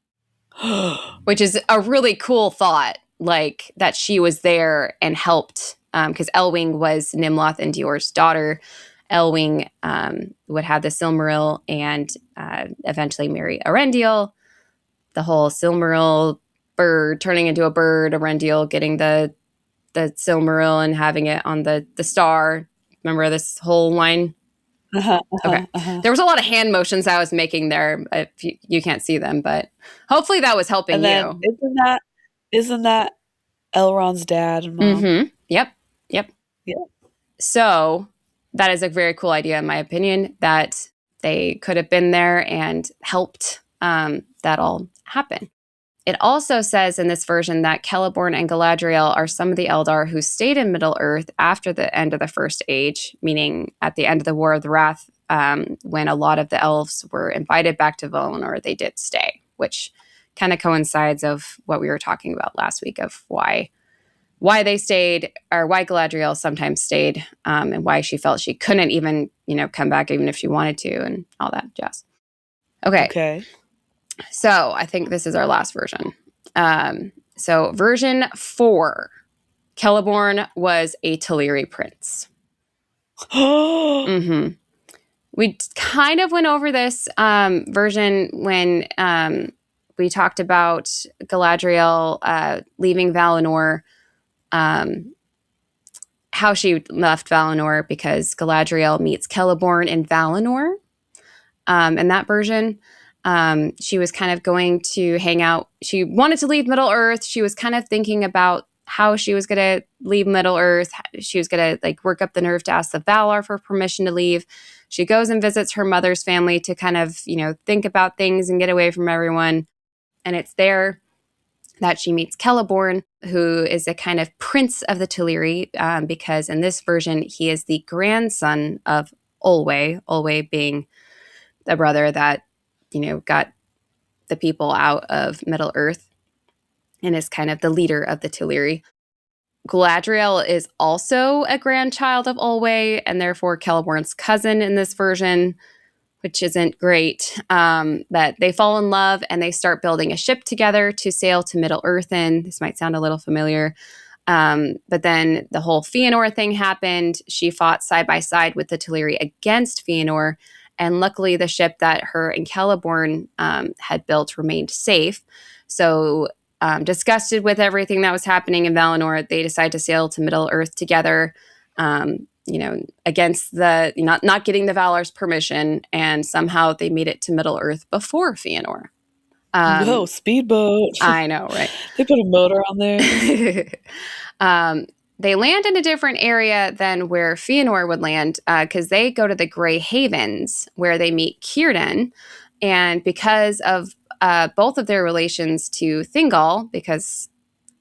Speaker 2: Which is a really cool thought, like that she was there and helped, because Elwing was Nimloth and Dior's daughter. Elwing would have the Silmaril and eventually marry Eärendil. The whole Silmaril bird turning into a bird, Eärendil getting the Silmaril and having it on the star. Remember this whole line? Okay. There was a lot of hand motions I was making there. If you can't see them, but hopefully that was helping you.
Speaker 1: Isn't that Elrond's dad and mom?
Speaker 2: Mm-hmm. Yep. Yeah. So that is a very cool idea, in my opinion, that they could have been there and helped that all happen. It also says in this version that Celeborn and Galadriel are some of the Eldar who stayed in Middle-earth after the end of the First Age, meaning at the end of the War of the Wrath, when a lot of the elves were invited back to Valinor, they did stay, which kind of coincides of what we were talking about last week of why they stayed, or why Galadriel sometimes stayed, and why she felt she couldn't even, come back even if she wanted to, and all that jazz. Okay. So I think this is our last version. So version 4, Celeborn was a Teleri prince. Mm-hmm. We kind of went over this version when we talked about Galadriel leaving Valinor, how she left Valinor because Galadriel meets Celeborn in Valinor. In that version, she was kind of going to hang out. She wanted to leave Middle-earth. She was kind of thinking about how she was going to leave Middle-earth. She was going to work up the nerve to ask the Valar for permission to leave. She goes and visits her mother's family to kind of, think about things and get away from everyone. And it's there that she meets Celeborn, who is a kind of prince of the Teleri, because in this version, he is the grandson of Olwe being the brother that, got the people out of Middle Earth and is kind of the leader of the Teleri. Galadriel is also a grandchild of Olwe and therefore Celeborn's cousin in this version, which isn't great. But they fall in love and they start building a ship together to sail to Middle Earth in. This might sound a little familiar. But then the whole Fëanor thing happened. She fought side by side with the Teleri against Fëanor. And luckily, the ship that her and Celeborn had built remained safe. So disgusted with everything that was happening in Valinor, they decide to sail to Middle Earth together, against the not getting the Valar's permission, and somehow they made it to Middle Earth before Fëanor.
Speaker 1: Whoa, speedboat.
Speaker 2: I know, right?
Speaker 1: They put a motor on there.
Speaker 2: They land in a different area than where Fëanor would land, because they go to the Grey Havens, where they meet Círdan. And because of both of their relations to Thingol, because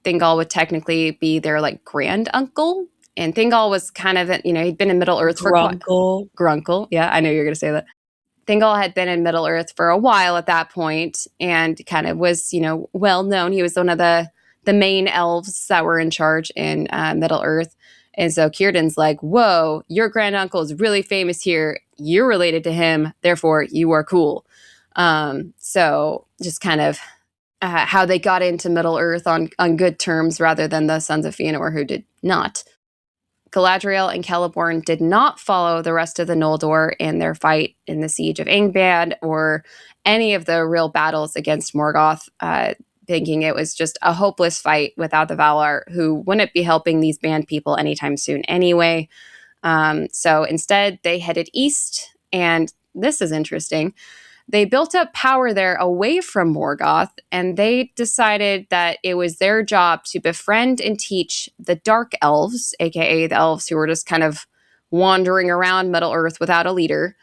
Speaker 2: Thingol would technically be their like grand uncle, and Thingol was kind of he'd been in Middle Earth for Grunkle. Yeah, I know you're going to say that. Thingol had been in Middle Earth for a while at that point, and kind of was well known. He was one of the main elves that were in charge in Middle Earth. And so Círdan's like, whoa, your grand uncle is really famous here. You're related to him, therefore you are cool. So just kind of how they got into Middle Earth on good terms rather than the Sons of Fëanor, who did not. Galadriel and Celeborn did not follow the rest of the Noldor in their fight in the Siege of Angband or any of the real battles against Morgoth, thinking it was just a hopeless fight without the Valar, who wouldn't be helping these band people anytime soon anyway. So instead, they headed east, and this is interesting. They built up power there away from Morgoth, and they decided that it was their job to befriend and teach the Dark Elves, aka the elves who were just kind of wandering around Middle Earth without a leader.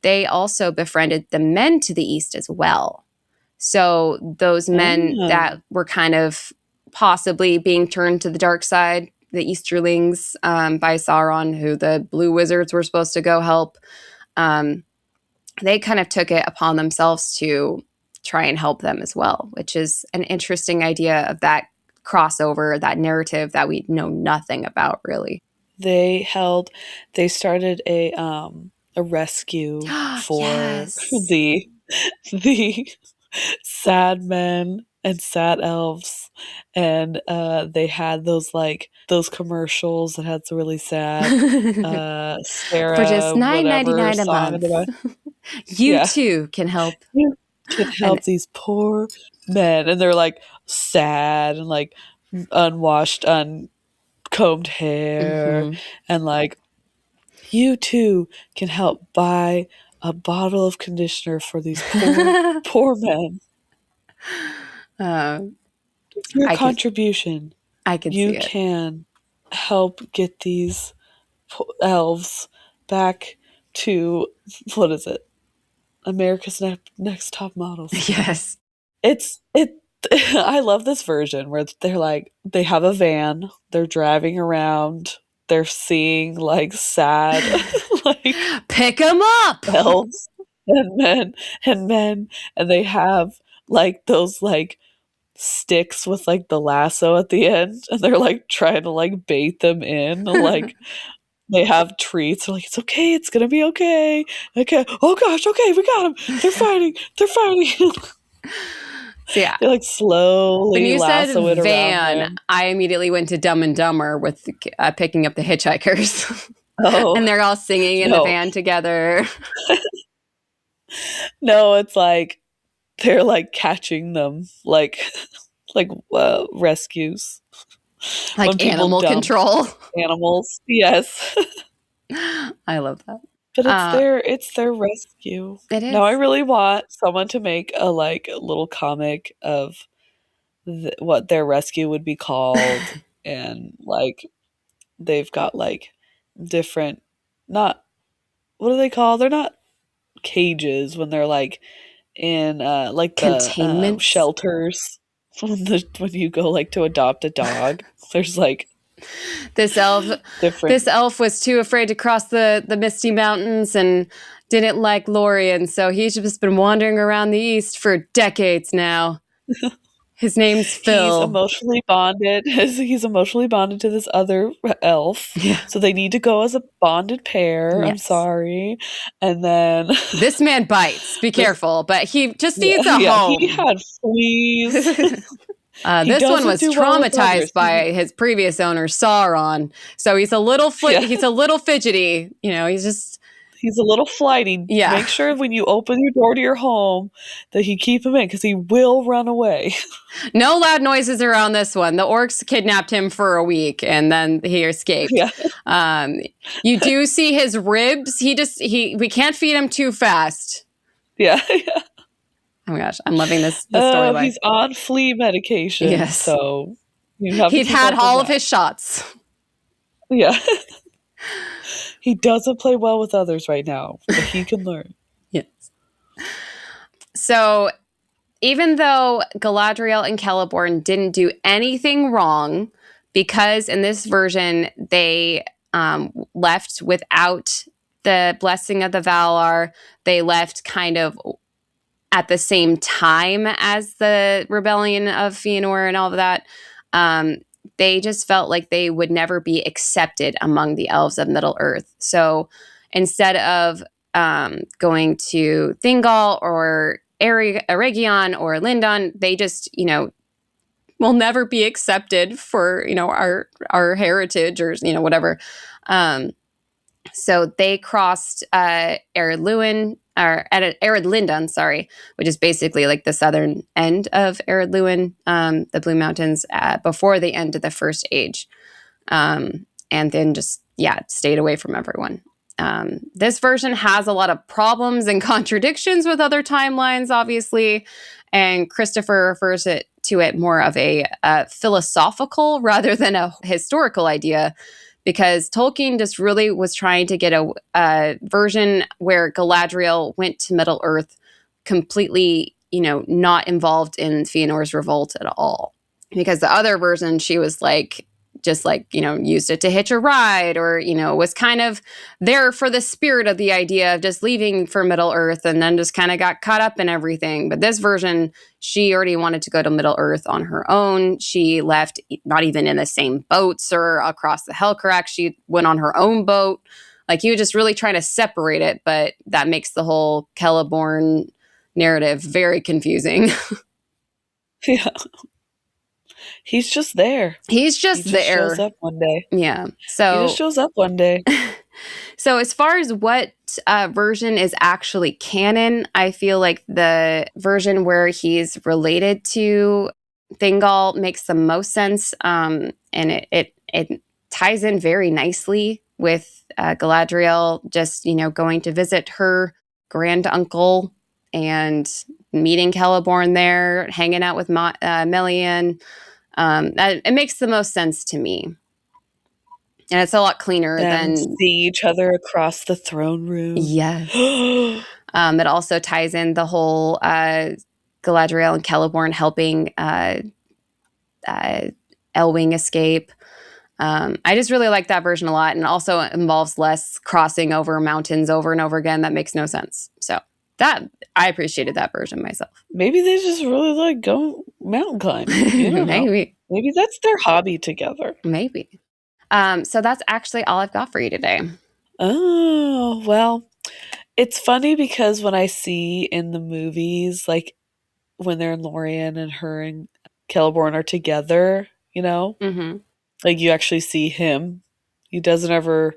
Speaker 2: They also befriended the men to the east as well. So those men that were kind of possibly being turned to the dark side, the Easterlings by Sauron, who the Blue Wizards were supposed to go help, they kind of took it upon themselves to try and help them as well, which is an interesting idea of that crossover, that narrative that we know nothing about, really.
Speaker 1: They started a rescue for the sad men and sad elves, and they had those commercials that had some really sad Sarah
Speaker 2: for just $9.99 a month. You too can help.
Speaker 1: You can help these poor men, and they're like sad and like unwashed, uncombed hair, and like, you too can help buy a bottle of conditioner for these poor men. Your contribution.
Speaker 2: I can see it.
Speaker 1: You can help get these elves back to, what is it? America's Next Top Models.
Speaker 2: Yes.
Speaker 1: I love this version where they're like, they have a van, they're driving around, they're seeing like sad like
Speaker 2: pick them up
Speaker 1: elves and men, and they have like those like sticks with like the lasso at the end, and they're like trying to like bait them in, like they have treats. They're like, it's okay, it's gonna be okay. Oh gosh, okay, we got them. They're fighting.
Speaker 2: So yeah,
Speaker 1: they like slowly
Speaker 2: when you
Speaker 1: lasso
Speaker 2: said
Speaker 1: it
Speaker 2: van,
Speaker 1: around them.
Speaker 2: I immediately went to Dumb and Dumber with picking up the hitchhikers.
Speaker 1: Oh,
Speaker 2: and they're all singing in the van together.
Speaker 1: No, it's like they're like catching them, like rescues,
Speaker 2: like animal control
Speaker 1: animals. Yes.
Speaker 2: I love that.
Speaker 1: But it's their rescue.
Speaker 2: It is.
Speaker 1: Now I really want someone to make a like little comic of what their rescue would be called, and like they've got like different, not, what are they called? They're not cages when they're like in like the shelters when you go like to adopt a dog. There's like
Speaker 2: this elf was too afraid to cross the misty mountains, and didn't like Lorien, so he's just been wandering around the East for decades now. His name's Phil.
Speaker 1: He's emotionally bonded. He's emotionally bonded to this other elf.
Speaker 2: Yeah.
Speaker 1: So they need to go as a bonded pair. Yes. I'm sorry. And then
Speaker 2: this man bites. Be careful. But he just needs a home.
Speaker 1: He had fleas.
Speaker 2: This one was traumatized by his previous owner, Sauron. So he's a little he's a little fidgety. You know,
Speaker 1: he's a little flighty. Yeah. Make sure when you open your door to your home that you keep him in, because he will run away.
Speaker 2: No loud noises around this one. The orcs kidnapped him for a week and then he escaped. Yeah. You do see his ribs. We can't feed him too fast.
Speaker 1: Yeah.
Speaker 2: Oh my gosh, I'm loving this storyline.
Speaker 1: He's on flea medication. Yes. So
Speaker 2: he's had all of his shots.
Speaker 1: Yeah. He doesn't play well with others right now, but he can learn.
Speaker 2: Yes. So, even though Galadriel and Celeborn didn't do anything wrong, because in this version they left without the blessing of the Valar, they left kind of at the same time as the rebellion of Fëanor and all of that. They just felt like they would never be accepted among the elves of Middle-earth. So instead of going to Thingol or Eregion or Lindon, they just, will never be accepted for, our heritage or, whatever. So they crossed Ered Lindon, which is basically like the southern end of Ered Luin, the Blue Mountains, before the end of the First Age. And then just, stayed away from everyone. This version has a lot of problems and contradictions with other timelines, obviously. And Christopher refers to it more of a philosophical rather than a historical idea, because Tolkien just really was trying to get a version where Galadriel went to Middle-earth completely, not involved in Fëanor's revolt at all. Because the other version, she was used it to hitch a ride, or, was kind of there for the spirit of the idea of just leaving for Middle-earth, and then just kind of got caught up in everything. But this version, she already wanted to go to Middle-earth on her own. She left not even in the same boats or across the Helcarax. She went on her own boat. Like, he was just really trying to separate it, but that makes the whole Celeborn narrative very confusing.
Speaker 1: Yeah. He's just there.
Speaker 2: He just there.
Speaker 1: Shows up one day.
Speaker 2: Yeah. So
Speaker 1: he just shows up one day.
Speaker 2: So as far as what version is actually canon, I feel like the version where he's related to Thingol makes the most sense. And it ties in very nicely with Galadriel just, going to visit her grand uncle and meeting Celeborn there, hanging out with Melian. It makes the most sense to me. And it's a lot cleaner than
Speaker 1: see each other across the throne room.
Speaker 2: Yes. It also ties in the whole Galadriel and Celeborn helping Elwing escape. I just really like that version a lot, and it also involves less crossing over mountains over and over again. That makes no sense. So that I appreciated that version myself.
Speaker 1: Maybe they just really like go mountain climbing. Maybe that's their hobby together.
Speaker 2: Maybe. So that's actually all I've got for you today.
Speaker 1: Oh, well, it's funny because when I see in the movies, like when they're in Lorien and her and Celeborn are together,
Speaker 2: mm-hmm.
Speaker 1: like you actually see him. He doesn't ever,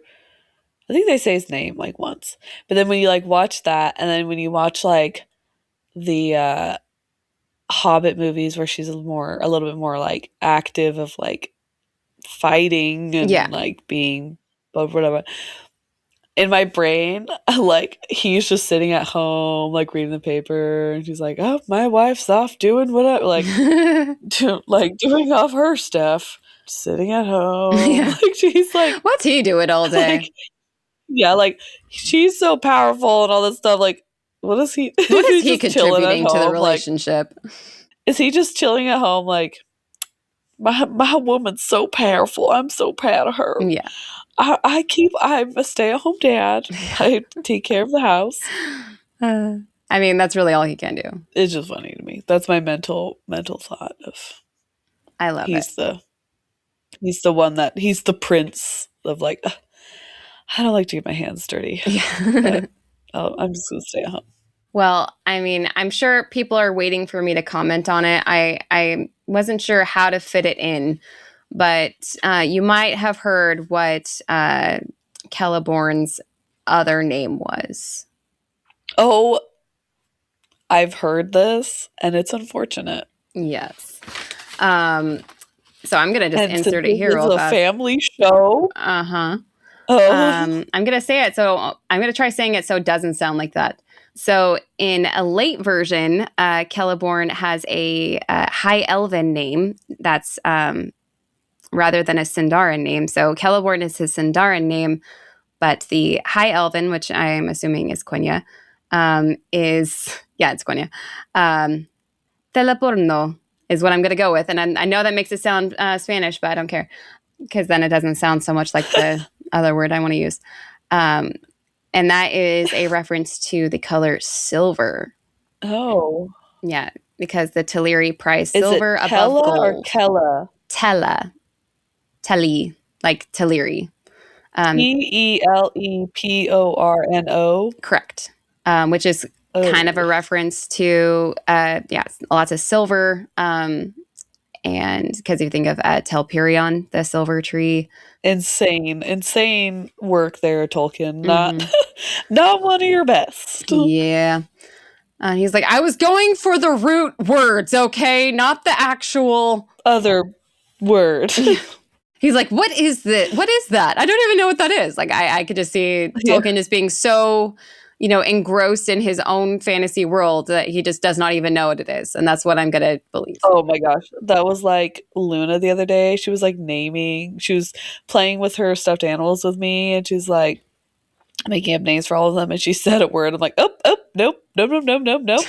Speaker 1: I think they say his name like once, but then when you like watch that, and then when you watch like the Hobbit movies where she's a little bit more like active of like fighting and like being, but whatever. In my brain, like he's just sitting at home, like reading the paper, and she's like, "Oh, my wife's off doing whatever, like, doing off her stuff, sitting at home."
Speaker 2: Yeah.
Speaker 1: Like she's like,
Speaker 2: "What's he doing all day?"
Speaker 1: Like, yeah, like she's so powerful and all this stuff. Like, what is he?
Speaker 2: What is he contributing to the relationship?
Speaker 1: Like, is he just chilling at home, like my woman's so powerful. I'm so proud of her.
Speaker 2: Yeah.
Speaker 1: I'm a stay-at-home dad. I take care of the house.
Speaker 2: I mean, that's really all he can do.
Speaker 1: It's just funny to me. That's my mental thought of.
Speaker 2: I love
Speaker 1: he's the one that he's the prince of like. I don't like to get my hands dirty.
Speaker 2: Yeah.
Speaker 1: But I'm just gonna stay at home.
Speaker 2: Well, I mean, I'm sure people are waiting for me to comment on it. I wasn't sure how to fit it in, but you might have heard what Celeborn's other name was.
Speaker 1: Oh, I've heard this, and it's unfortunate.
Speaker 2: Yes. So I'm gonna just insert it here.
Speaker 1: It's a family show.
Speaker 2: Uh-huh.
Speaker 1: Oh.
Speaker 2: I'm gonna say it. So I'm gonna try saying it so it doesn't sound like that. So in a late version, Celeborn has a High Elven name that's rather than a Sindarin name. So Celeborn is his Sindarin name, but the High Elven, which I'm assuming is Quenya, it's Quenya. Teleporno is what I'm going to go with. And I know that makes it sound Spanish, but I don't care because then it doesn't sound so much like the other word I want to use. And that is a reference to the color silver.
Speaker 1: Oh.
Speaker 2: Yeah, because the Teleri prize silver
Speaker 1: above
Speaker 2: gold.
Speaker 1: Or Kella?
Speaker 2: Tella. Telly, like Teleri.
Speaker 1: Teleporno.
Speaker 2: Correct. Which is kind of a reference to, lots of silver. And because you think of Telperion, the silver tree.
Speaker 1: Insane work there, Tolkien. Not one of your best.
Speaker 2: Yeah. He's like, I was going for the root words, okay? Not the actual
Speaker 1: other word.
Speaker 2: He's like, what is this? What is that? I don't even know what that is. Like, I could just see Tolkien as being so, engrossed in his own fantasy world that he just does not even know what it is. And that's what I'm going to believe.
Speaker 1: Oh my gosh. That was like Luna the other day. She was like she was playing with her stuffed animals with me, and she's like making up names for all of them. And she said a word. I'm like, nope.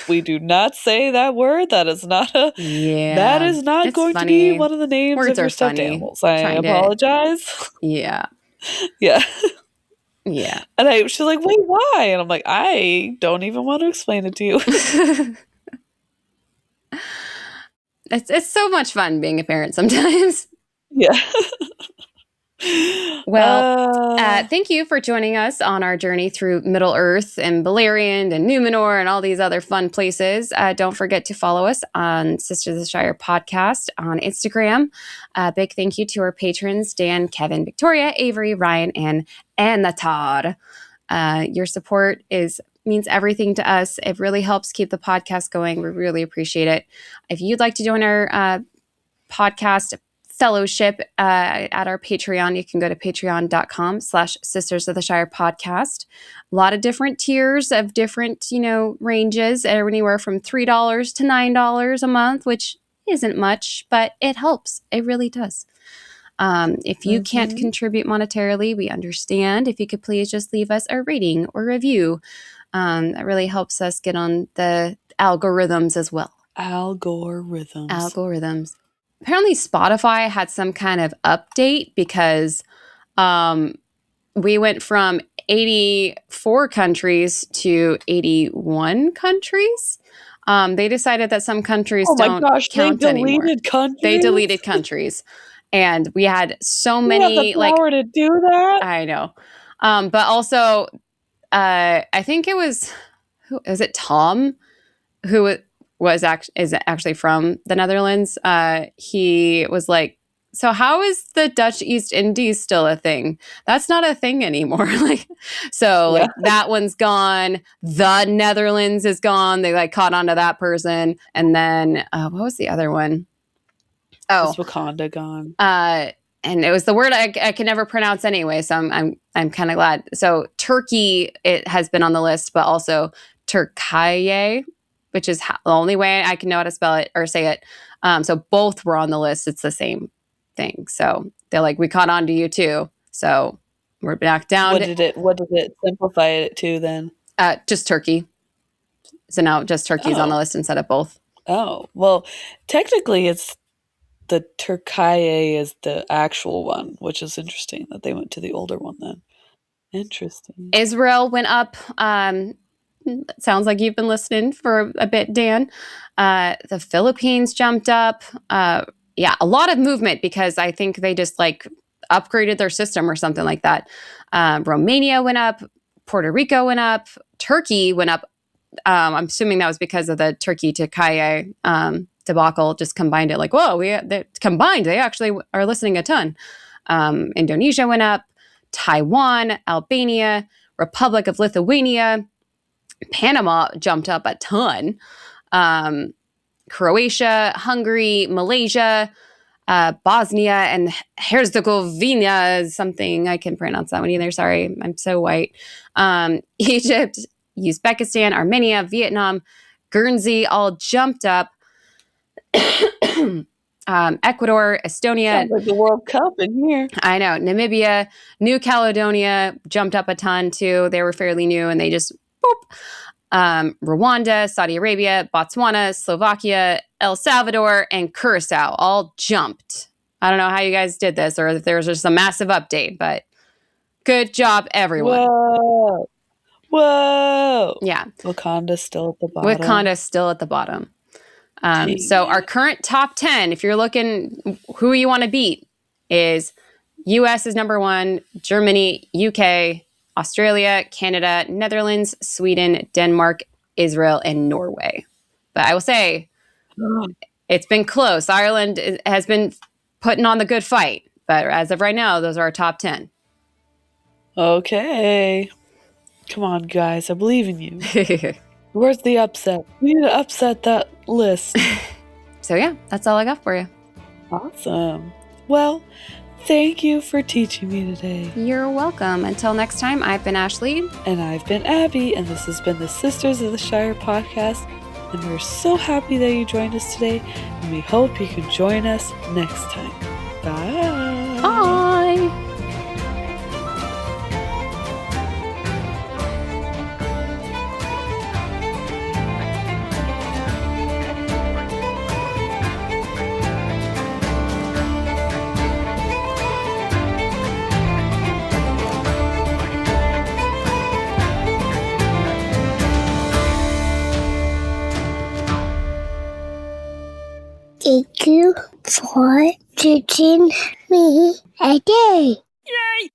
Speaker 1: We do not say that word. That is not that is not going to be one of the names
Speaker 2: Words
Speaker 1: of your stuffed animals. I apologize.
Speaker 2: Yeah.
Speaker 1: Yeah.
Speaker 2: Yeah.
Speaker 1: And she's like, wait, why? And I'm like, I don't even want to explain it to you.
Speaker 2: It's so much fun being a parent sometimes.
Speaker 1: Yeah.
Speaker 2: Well, thank you for joining us on our journey through Middle-earth and Beleriand and Numenor and all these other fun places. Don't forget to follow us on Sisters of the Shire podcast on Instagram. Big thank you to our patrons, Dan, Kevin, Victoria, Avery, Ryan, and Anatar. Your support means everything to us. It really helps keep the podcast going. We really appreciate it. If you'd like to join our podcast fellowship at our Patreon, you can go to patreon.com/Sisters of the Shire podcast. A lot of different tiers of different, ranges, anywhere from $3 to $9 a month, which isn't much, but it helps. It really does. If you can't contribute monetarily, we understand. If you could please just leave us a rating or review. That really helps us get on the algorithms as well. Algorithms. Apparently Spotify had some kind of update because we went from 84 countries to 81 countries. They decided that some countries don't count anymore. They deleted countries. And we had so many
Speaker 1: have the power to do that.
Speaker 2: I know. But also I think it was Tom who is actually from the Netherlands. He was like, so how is the Dutch East Indies still a thing? That's not a thing anymore. That one's gone. The Netherlands is gone. They caught on to that person. And then what was the other one? Oh,
Speaker 1: is Wakanda gone?
Speaker 2: And it was the word I can never pronounce anyway. So I'm kind of glad. So Turkey, it has been on the list, but also Turkiye, which is the only way I can know how to spell it or say it. So both were on the list. It's the same thing. So they're like, we caught on to you too. So we're back down.
Speaker 1: What did it simplify it to then?
Speaker 2: Just Turkey. So now just Turkey's on the list instead of both.
Speaker 1: Oh, well, technically it's the Turkaye is the actual one, which is interesting that they went to the older one then. Interesting.
Speaker 2: Israel went up. Sounds like you've been listening for a bit, Dan. The Philippines jumped up. Yeah, a lot of movement because I think they just like upgraded their system or something like that. Romania went up. Puerto Rico went up. Turkey went up. I'm assuming that was because of the Turkey to Kaye debacle. Just combined it like, whoa, they combined. They actually are listening a ton. Indonesia went up. Taiwan, Albania, Republic of Lithuania, Panama jumped up a ton. Croatia, Hungary, Malaysia, Bosnia and Herzegovina, something. I can't pronounce that one either. Sorry, I'm so white. Egypt, Uzbekistan, Armenia, Vietnam, Guernsey all jumped up. Ecuador, Estonia.
Speaker 1: Sounds like the World Cup in here.
Speaker 2: I know. Namibia, New Caledonia jumped up a ton too. They were fairly new and they just boop. Rwanda, Saudi Arabia, Botswana, Slovakia, El Salvador, and Curacao all jumped. I don't know how you guys did this or if there was just a massive update, but good job, everyone.
Speaker 1: Whoa.
Speaker 2: Yeah.
Speaker 1: Wakanda's still at the bottom.
Speaker 2: Wakanda's still at the bottom. So our current top 10, if you're looking who you want to beat, is US is number 1, Germany, UK, Australia, Canada, Netherlands, Sweden, Denmark, Israel, and Norway. But I will say, it's been close. Ireland has been putting on the good fight. But as of right now, those are our top 10.
Speaker 1: Okay. Come on, guys. I believe in you. Where's the upset? We need to upset that list.
Speaker 2: So yeah, that's all I got for you.
Speaker 1: Awesome. Well, thank you for teaching me today.
Speaker 2: You're welcome. Until next time, I've been Ashley.
Speaker 1: And I've been Abby, and this has been the Sisters of the Shire podcast. And we're so happy that you joined us today, and we hope you can join us next time. Bye.
Speaker 2: Bye.
Speaker 3: Thank you for teaching me a day.
Speaker 2: Yay!